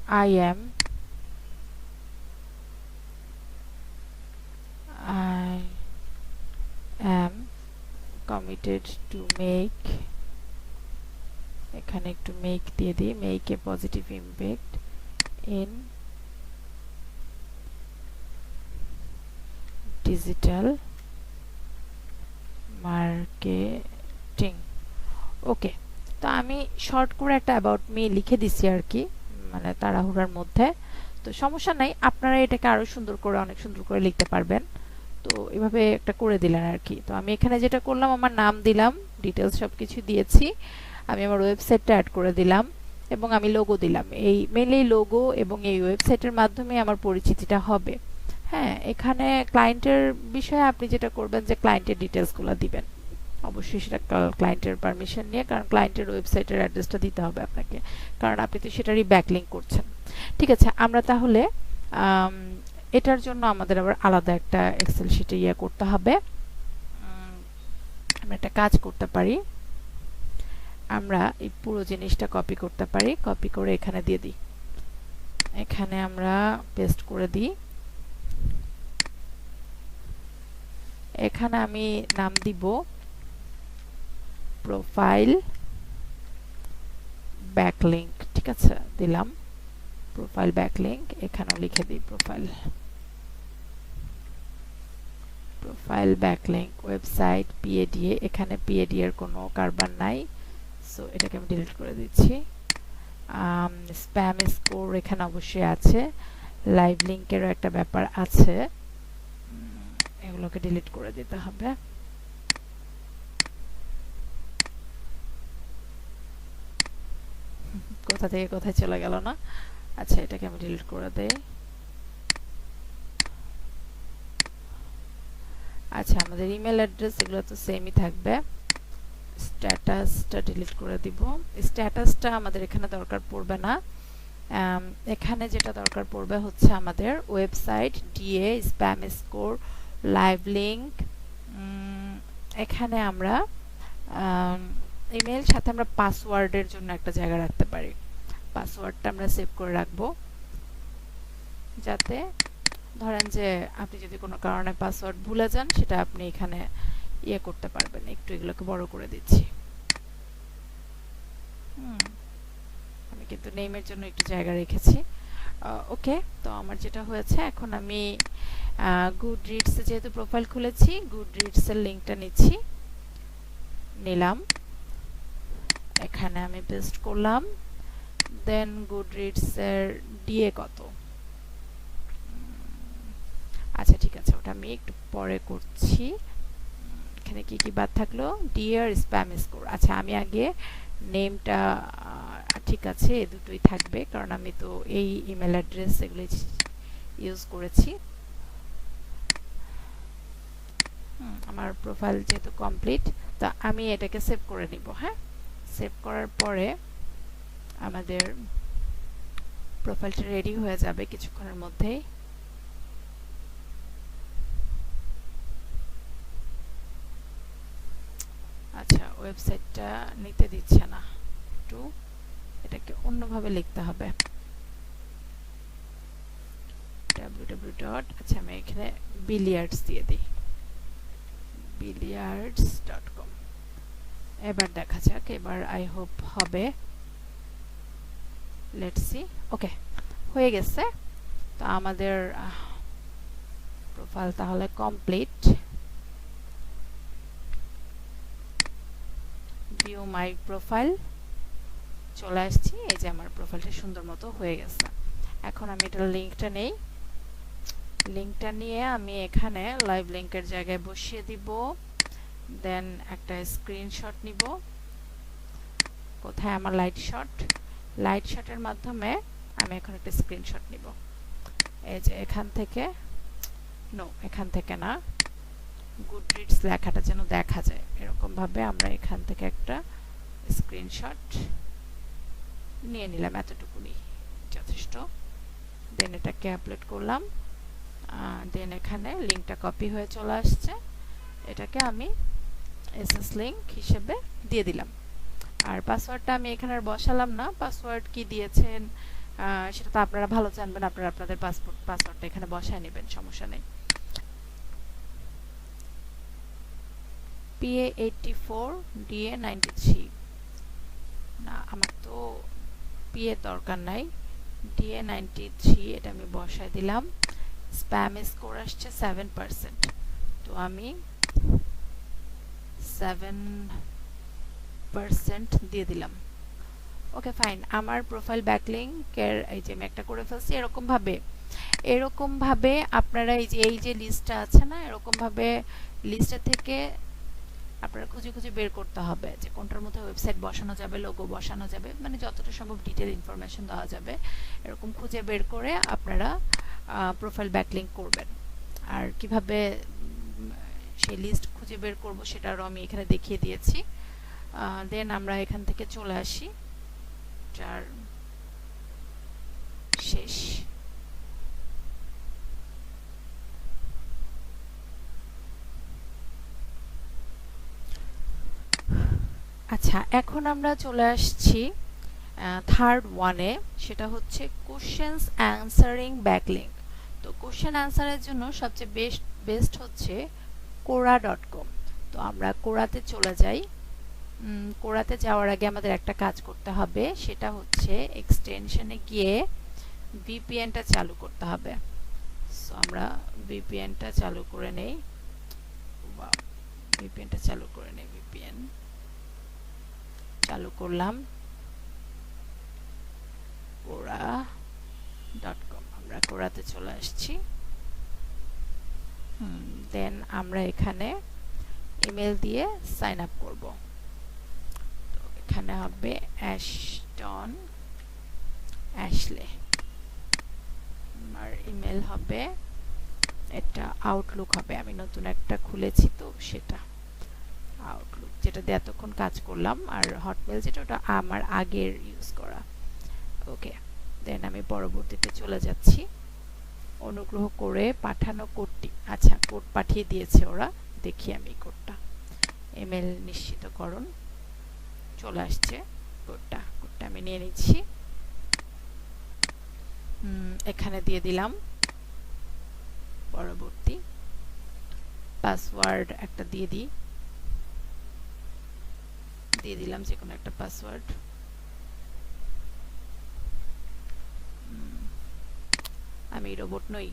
I am committed to make, এখানে একটু মেক দিয়ে দিই, make a positive impact in digital marketing. Okay, তো আমি শর্ট করে একটা অ্যাবাউট মি লিখে দিছি আর কি, মানে তাড়াহুড়ার মধ্যে। তো সমস্যা নাই, আপনারা এটাকে আরো সুন্দর করে, অনেক সুন্দর করে লিখতে পারবেন। তো এভাবে একটা করে দিলেন আর কি। তো আমি এখানে যেটা করলাম, আমার নাম দিলাম, ডিটেলস সবকিছু দিয়েছি, আমি আমার ওয়েবসাইটটা অ্যাড করে দিলাম এবং আমি লোগো দিলাম। এই মেইনলি লোগো এবং এই ওয়েবসাইটের মাধ্যমে আমার পরিচিতিটা হবে। হ্যাঁ, এখানে ক্লায়েন্টের বিষয়ে আপনি যেটা করবেন যে ক্লায়েন্টের ডিটেলসগুলো দিবেন, অবশ্যই সেটা ক্লায়েন্টের পারমিশন নিয়ে, কারণ ক্লায়েন্টের ওয়েবসাইটের অ্যাড্রেসটা দিতে হবে আপনাকে, কারণ আপনি তো সেটারই ব্যাকলিংক করছেন। ঠিক আছে, আমরা তাহলে এটার জন্য আমাদের আবার আলাদা একটা এক্সেল শিটে করতে হবে। আমরা একটা কাজ করতে পারি, আমরা এই পুরো জিনিসটা কপি করতে পারি, কপি করে এখানে দিয়ে দিই, এখানে আমরা পেস্ট করে দিই। এখানে আমি নাম দিব প্রোফাইল ব্যাকলিংক, ঠিক আছে, দিলাম প্রোফাইল ব্যাকলিংক, এখানেও লিখে দিই প্রোফাইল ব্যাকলিংক ওয়েবসাইট PADA, এখানে PADA এর কোনো কারবার নাই, সো এটাকে আমি ডিলিট করে দিচ্ছি। স্প্যাম স্কোর এখানে অবশ্যই আছে, লাইভ লিংকেরও একটা ব্যাপার আছে, এগুলোকে ডিলিট করে দিতে হবে। কোথা থেকে কোথায় চলে গেল না, আচ্ছা এটাকে আমি ডিলিট করে দেই। আচ্ছা, আমাদের ইমেল অ্যাড্রেস এগুলো তো সেমই থাকবে। স্ট্যাটাসটা ডিলিট করে দিব, স্ট্যাটাসটা আমাদের এখানে দরকার পড়বে না। এখানে যেটা দরকার পড়বে হচ্ছে আমাদের website, DA, spam score, live link. এখানে আমরা ইমেল সাথে আমরা পাসওয়ার্ডের জন্য একটা জায়গা রাখতে পারি। পাসওয়ার্ডটা আমরা সেভ করে রাখবো, যাতে ধরেন যে আপনি যদি কোনো কারণে পাসওয়ার্ড ভুলে যান সেটা আপনি এখানে ইয়ে করতে পারবেন। একটু এগুলোকে বড় করে দিচ্ছি। আমি কিন্তু নেমের জন্য একটু জায়গা রেখেছি। ওকে, তো আমার যেটা হয়েছে, এখন আমি গুডরিডসে যেহেতু প্রোফাইল খুলেছি, গুডরিডসের লিঙ্কটা নিলাম, এখানে আমি পেস্ট করলাম। দেন গুডরিডসের ডিএ কত, আচ্ছা ঠিক আছে, ওটা আমি একটু পরে করছি। এখানে কি কি বাদ থাকলো, ডিয়ার স্প্যাম স্কোর। আচ্ছা আমি আগে নেমটা ঠিক আছে, এই দুটোই থাকবে, কারণ আমি তো এই ইমেল অ্যাড্রেস এগুলো ইউজ করেছি। আমার প্রোফাইল যেহেতু কমপ্লিট, তা আমি এটাকে সেভ করে নিব। হ্যাঁ, সেভ করার পরে আমাদের প্রোফাইলটা রেডি হয়ে যাবে কিছুক্ষণের মধ্যেই। আচ্ছা, ওয়েবসাইটটা নিতে দিচ্ছে না, একটু এটাকে অন্যভাবে লিখতে হবে। www. আচ্ছা আমি এখানে বিলিয়ার্ডস দিয়ে দিই, billiards.com। এবার দেখা যাক, এবার আই হোপ হবে। Let's see. ওকে, হয়ে গেছে। তো আমাদের প্রোফাইল তাহলে কমপ্লিট। ভিউ মাই প্রোফাইল চলে আসছি, এই যে আমার প্রোফাইলটা সুন্দর মতো হয়ে গেছে। এখন আমি এটার লিঙ্কটা নেই, লিঙ্কটা নিয়ে আমি এখানে লাইভ লিঙ্কের জায়গায় বসিয়ে দিব। দেন একটা স্ক্রিনশট নিব। কোথায় আমার লাইট শট, লাইট শটের মাধ্যমে আমি এখন একটা স্ক্রিনশট নিব। এই যে এখান থেকে, নো এখান থেকে না, গুডরিডস লেখাটা যেন দেখা যায় এরকম ভাবে আমরা এখান থেকে একটা স্ক্রিনশট নিয়ে নিলাম, এতটুকুনি যথেষ্ট। দেন এটাকে আপলোড করলাম। দেন এখানে লিঙ্কটা কপি হয়ে চলে আসছে, এটাকে আমি এসএস লিঙ্ক হিসেবে দিয়ে দিলাম। আর পাসওয়ার্ডটা আমি এখানে আর বসালাম না, পাসওয়ার্ড কি দিয়েছেন সেটা তো আপনারা ভালো জানবেন, আপনারা আপনাদের পাসওয়ার্ডটা এখানে বসায় নেবেন, সমস্যা নেই। PA84 DA93, না আমার তো PA দরকার নাই, DA93 এটা আমি বসায় দিলাম। স্প্যাম স্কোর আসছে 7%, তো আমি 7% দিয়ে দিলাম। ওকে ফাইন, আমার প্রোফাইল ব্যাকলিংকের এই যে আমি একটা করে ফেলছি। এরকম ভাবে আপনারা এই যে লিস্টটা আছে না, এরকম ভাবে লিস্টটা থেকে আপনারা খুঁজে খুঁজে বের করতে হবে যে কোনটার মধ্যে ওয়েবসাইট বসানো যাবে, লোগো বসানো যাবে, মানে যতটা সম্ভব ডিটেইল ইনফরমেশন দেওয়া যাবে, এরকম খুঁজে বের করে আপনারা প্রোফাইল ব্যাকলিংক করবেন। আর কিভাবে সেই লিস্ট খুঁজে বের করব সেটারও আমি এখানে দেখিয়ে দিয়েছি। দেন আমরা এখান থেকে চলে আসি, যার শেষ। আচ্ছা এখন আমরা চলে আসছি থার্ড ওয়ানে, সেটা হচ্ছে কোশ্চেন্স অ্যান্সারিং ব্যাকলিংক। তো কোশ্চেন অ্যান্সারের জন্য সবচেয়ে বেস্ট হচ্ছে quora.com। তো আমরা কোরাতে চলে যাই। কোরাতে যাওয়ার আগে আমাদের একটা কাজ করতে হবে, সেটা হচ্ছে এক্সটেনশনে গিয়ে ভিপিএনটা চালু করতে হবে। সো আমরা ভিপিএনটা চালু করে নেই, ভিপিএন চালু করলাম। quora.com, আমরা কোরাতে চলে আসছি। দেন আমরা এখানে ইমেল দিয়ে সাইন আপ করব। তো এখানে হবে অ্যাশটন অ্যাশলে, আর ইমেল হবে, এটা আউটলুক হবে, আমি নতুন একটা খুলেছি তো সেটা আউটলুক, যেটা দিয়ে এতক্ষণ কাজ করলাম। আর হটমেল যেটা, ওটা আমার আগের ইউজ করা। ওকে, দেন আমি পরবর্তীতে চলে যাচ্ছি। অনুগ্রহ করে পাঠানো কোডটি, আচ্ছা কোড পাঠিয়ে দিয়েছে ওরা, দেখি আমি কোডটা। ইমেল নিশ্চিতকরণ চলে আসছে। কোডটা আমি নিয়ে নিচ্ছি, এখানে দিয়ে দিলাম। পরবর্তী পাসওয়ার্ড একটা দিয়ে দিলাম যে কোনো একটা পাসওয়ার্ড। আমি রোবট নই,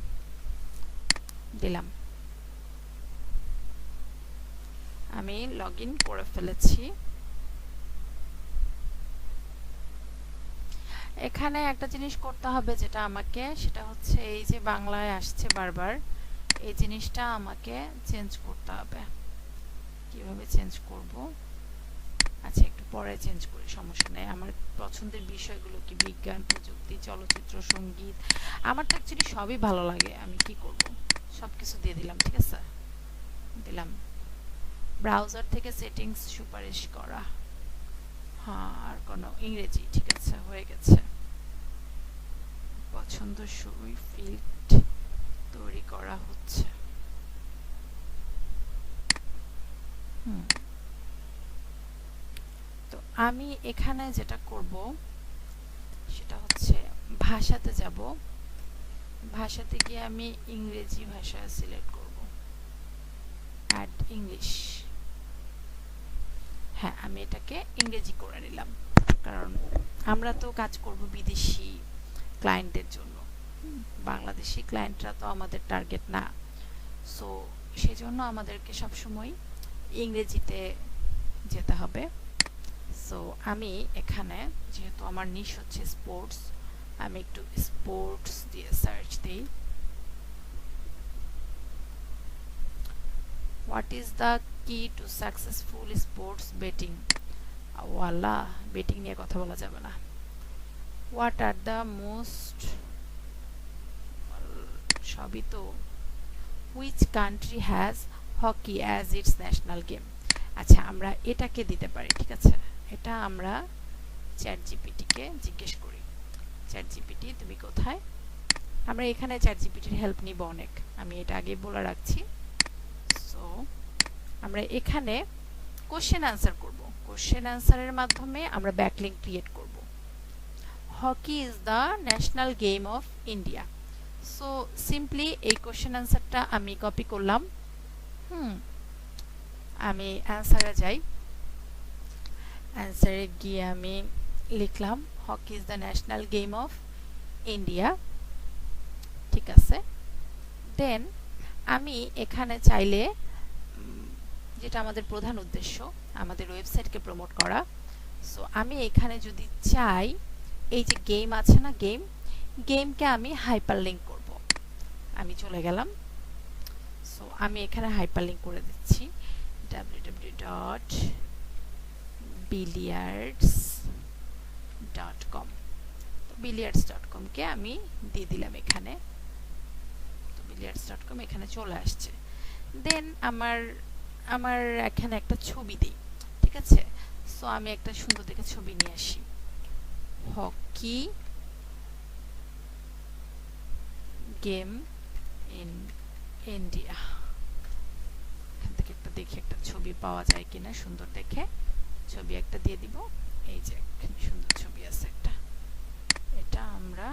দিলাম। আমি লগইন করে ফেলেছি। এখানে একটা জিনিস করতে হবে যেটা আমাকে, সেটা হচ্ছে এই যে বাংলায় আসছে বারবার, এই জিনিসটা আমাকে চেঞ্জ করতে হবে। কিভাবে চেঞ্জ করব? আচ্ছা, একটু পরে চেঞ্জ করি, সমস্যা নেই। আমার পছন্দের বিষয়গুলো কি? বিজ্ঞান, প্রযুক্তি, চলচ্চিত্র, সঙ্গীত। আমার তো অ্যাকচুয়ালি সবই ভালো লাগে, আমি কি করব? সবকিছু দিয়ে দিলাম। ঠিক আছে, দিলাম। ব্রাউজার থেকে সেটিংস সুপারিশ করা, হ্যাঁ, আর কোনো ইংরেজি। ঠিক আছে, হয়ে গেছে। পছন্দসই ফিল্ড তৈরি করা হচ্ছে। তো আমি এখানে যেটা করব সেটা হচ্ছে ভাষাতে যাব। ভাষাতে গিয়ে আমি ইংরেজি ভাষা সিলেক্ট করব, অ্যাড ইংলিশ। হ্যাঁ, আমি এটাকে ইংরেজি করে নিলাম, কারণ আমরা তো কাজ করব বিদেশি ক্লায়েন্টের জন্য। বাংলাদেশি ক্লায়েন্টরা তো আমাদের টার্গেট না, সো সেজন্য আমাদেরকে সবসময় ইংরেজিতে যেতে হবে। সো আমি এখানে, যেহেতু আমার নিশ হচ্ছে স্পোর্টস, আমি একটু স্পোর্টস দিয়ে সার্চ দিই। হোয়াট ইজ দ্য কি টু সাকসেসফুল স্পোর্টস বেটিং? ওয়ালা, বেটিং নিয়ে কথা বলা যাবে না। হোয়াট আর দ্য মোস্ট, সবই তো। Which country has hockey as it's national game? আচ্ছা, আমরা এটাকে দিতে পারি। ঠিক আছে, এটা আমরা চ্যাট জিপিটিকে জিজ্ঞেস করি। চ্যাট জিপিটি, তুমি কোথায়? আমরা এখানে চ্যাট জিপিটির হেল্প নিব অনেক, আমি এটা আগে বলে রাখছি। সো আমরা এখানে কোশ্চেন আনসার করব। কোশ্চেন আনসারের মাধ্যমে আমরা ব্যাকলিঙ্ক ক্রিয়েট করব। Hockey is the national game of India. So simply এই কোশ্চেন আনসারটা আমি কপি করলাম। আমি অ্যান্সারে যাই। অ্যান্সারে গিয়ে আমি লিখলাম hockey is the national game of India. ঠিক আছে, দেন আমি এখানে চাইলে, যেটা আমাদের প্রধান উদ্দেশ্য আমাদের ওয়েবসাইটকে প্রমোট করা, সো আমি এখানে যদি চাই, এই যে গেম আছে না, গেমকে আমি হাইপার লিঙ্ক করব। আমি চলে গেলাম। সো আমি এখানে হাইপার লিঙ্ক করে দিচ্ছি www.billiards.com। billiards.com কে আমি দিয়ে দিলাম এখানে। তো billiards.com এখানে চলে আসছে। দেন আমার এখানে একটা ছবি দিই। ঠিক আছে, সো আমি একটা সুন্দর দেখে ছবি নিয়ে আসি। Hockey game in India. এখান থেকে একটা দেখি একটা ছবি পাওয়া যায় কিনা, সুন্দর দেখে ছবি একটা দিয়ে দিব। এই যে এখানে সুন্দর ছবি আছে একটা, এটা আমরা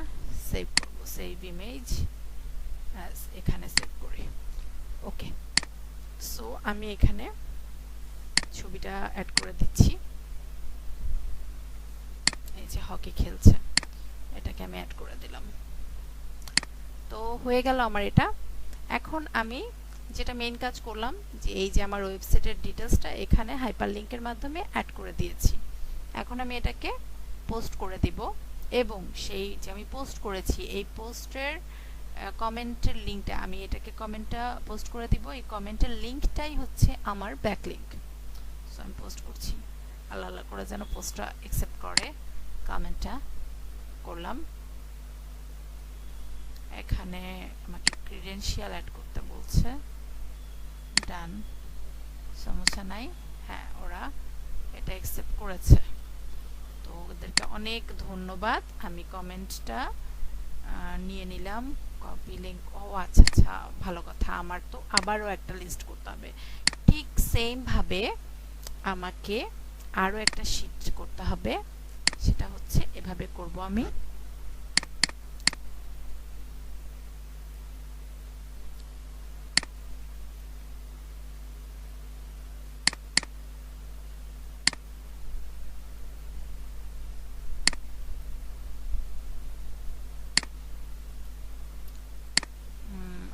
সেভ করব। সেভ ইমেজ অ্যাজ, এখানে সেভ করি। ওকে, সো আমি এখানে ছবিটা অ্যাড করে দিচ্ছি। এই যে হকি খেলছে, এটাকে আমি অ্যাড করে দিলাম। তো হয়ে গেল আমার এটা। এখন আমি যেটা মেইন কাজ করলাম, যে এই যে আমার ওয়েবসাইটের ডিটেলসটা এখানে হাইপারলিংকের মাধ্যমে অ্যাড করে দিয়েছি। এখন আমি এটাকে পোস্ট করে দিব, এবং সেই যে আমি পোস্ট করেছি এই পোস্টের কমেন্টের লিঙ্কটা, আমি এটাকে কমেন্টটা পোস্ট করে দিব। এই কমেন্টের লিঙ্কটাই হচ্ছে আমার ব্যাকলিঙ্ক। সো আমি পোস্ট করছি, আল্লাহ আল্লাহ করে যেন পোস্টটা অ্যাকসেপ্ট করে। কমেন্টটা করলাম। এখানে আমাকে ক্রিডেনশিয়াল অ্যাড করতে বলছে, ডান, সমস্যা নাই। হ্যাঁ, ওরা এটা অ্যাকসেপ্ট করেছে, তো ওদেরকে অনেক ধন্যবাদ। আমি কমেন্টটা নিয়ে নিলাম, কপি লিঙ্ক। ও আচ্ছা আচ্ছা, ভালো কথা। আমার তো আবারও একটা লিস্ট করতে হবে। ঠিক সেম ভাবে আমাকে আরো একটা শীট করতে হবে, সেটা হচ্ছে এভাবে করব আমি।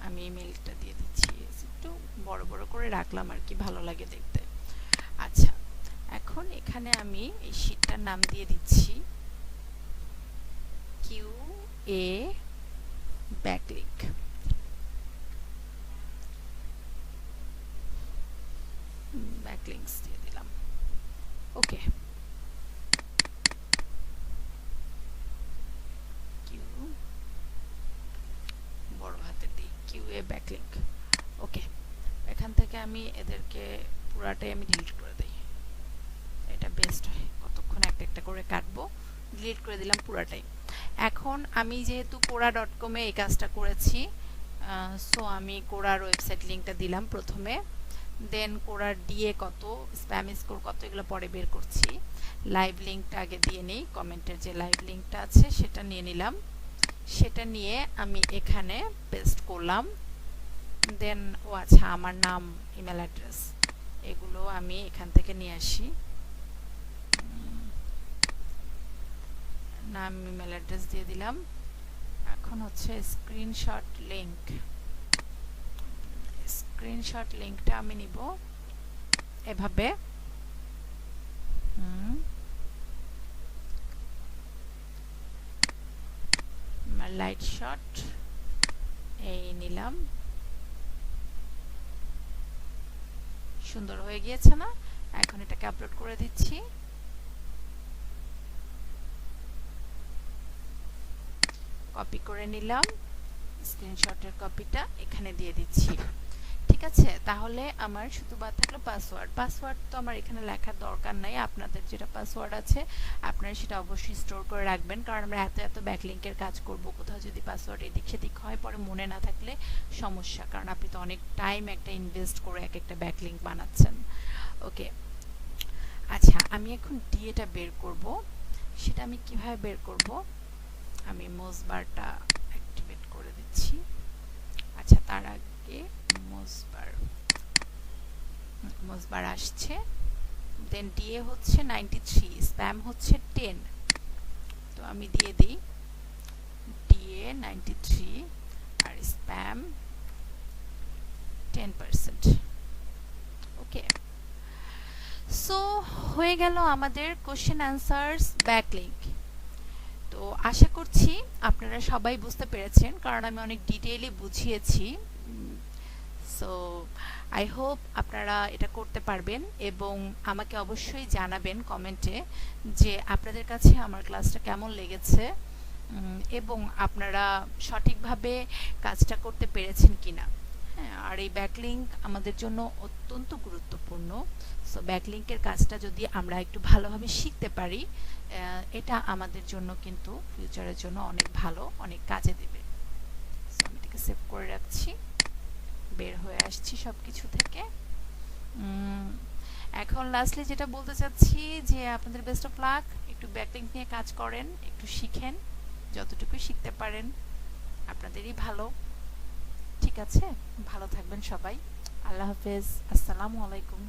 আমি ইমেলটা দিয়ে দিচ্ছি, একটু বড় বড় করে রাখলাম আর কি, ভালো লাগে দেখতে। আচ্ছা, এখন এখানে আমি এই শীটটার নাম দিয়ে দিচ্ছি কিউ এ ব্যাকলিংক। ব্যাকলিংকস দিয়ে দিলাম। ওকে, কিউ বড় হাতের দিই, কিউ এ ব্যাকলিংক। ওকে, এখান থেকে আমি এদেরকে পুরাটাই আমি ডিলিট করে দিই, এটা বেস্ট হয়, কতক্ষণ একটা একটা করে কাটবো। ডিলিট করে দিলাম পুরাটাই। এখন আমি যেহেতু quora.com এ এই কাজটা করেছি, সো আমি কোরার ওয়েবসাইট লিংকটা দিলাম প্রথমে, দেন কোরার ডিএ কত, স্প্যাম স্কোর কত, এগুলো পরে বের করছি। লাইভ লিংকটা আগে দিয়ে নেই, কমেন্টের যে লাইভ লিংকটা আছে সেটা নিয়ে নিলাম, সেটা নিয়ে আমি এখানে পেস্ট করলাম। দেন ও আচ্ছা, আমার নাম, ইমেল অ্যাড্রেস, এগুলো আমি এখান থেকে নিয়ে আসি। নাম, ইমেল অ্যাড্রেস দিয়ে দিলাম। এখন হচ্ছে স্ক্রিনশট লিংক, স্ক্রিনশট লিংকটা আমি নিব এভাবে। লাইট শট এই নিলাম, সুন্দর হয়ে গিয়েছে না? এখন এটাকে আপলোড করে দিচ্ছি। কপি করে নিলাম, স্ক্রিনশটের কপিটা এখানে দিয়ে দিচ্ছি। ঠিক আছে, তাহলে আমার শুধু বাদ থাকলো পাসওয়ার্ড। পাসওয়ার্ড তো আমার এখানে লেখার দরকার নাই, আপনাদের যেটা পাসওয়ার্ড আছে আপনারা সেটা অবশ্যই স্টোর করে রাখবেন, কারণ আমরা এত এত ব্যাকলিংকের কাজ করব, কোথাও যদি পাসওয়ার্ড এদিক সেদিক হয় পরে মনে না থাকলে সমস্যা, কারণ আপনি তো অনেক টাইম একটা ইনভেস্ট করে এক একটা ব্যাকলিংক বানাচ্ছেন। ওকে, আচ্ছা, আমি এখন ডিএটা বের করব, সেটা আমি কিভাবে বের করব? আমি মোজবারটা অ্যাক্টিভেট করে দিচ্ছি। আচ্ছা, তার আগে মোজবার আসছে, দেন ডিএ হচ্ছে 93, স্প্যাম হচ্ছে 10, তো আমি দিয়ে দিই ডিএ 93 আর স্প্যাম 10%। ওকে, সো হয়ে গেল আমাদের কোশ্চেন অ্যান্সার্স ব্যাকলিংক। তো আশা করছি আপনারা সবাই বুঝতে পেরেছেন, কারণ আমি অনেক ডিটেইলি বুঝিয়েছি। সো আই হোপ আপনারা এটা করতে পারবেন, এবং আমাকে অবশ্যই জানাবেন কমেন্টে যে আপনাদের কাছে আমার ক্লাসটা কেমন লেগেছে, এবং আপনারা সঠিকভাবে কাজটা করতে পেরেছেন কিনা। হ্যাঁ, আর এই ব্যাকলিংক আমাদের জন্য অত্যন্ত গুরুত্বপূর্ণ। সো ব্যাকলিংকের কাজটা যদি আমরা একটু ভালোভাবে শিখতে পারি, এটা আমাদের জন্য কিন্তু ফিউচারের জন্য অনেক ভালো, অনেক কাজে দেবে। সো আমি এটাকে সেভ করে রাখছি, বের হয়ে আসছি সব কিছু থেকে। এখন লাস্টলি যেটা বলতে চাচ্ছি যে আপনাদের বেস্ট অফ লাক, একটু ব্যাকলিংক নিয়ে কাজ করেন, একটু শিখেন, যতটুকু শিখতে পারেন আপনাদেরই ভালো। ঠিক আছে, ভালো থাকবেন সবাই, আল্লাহ হাফেজ, আসসালামু আলাইকুম।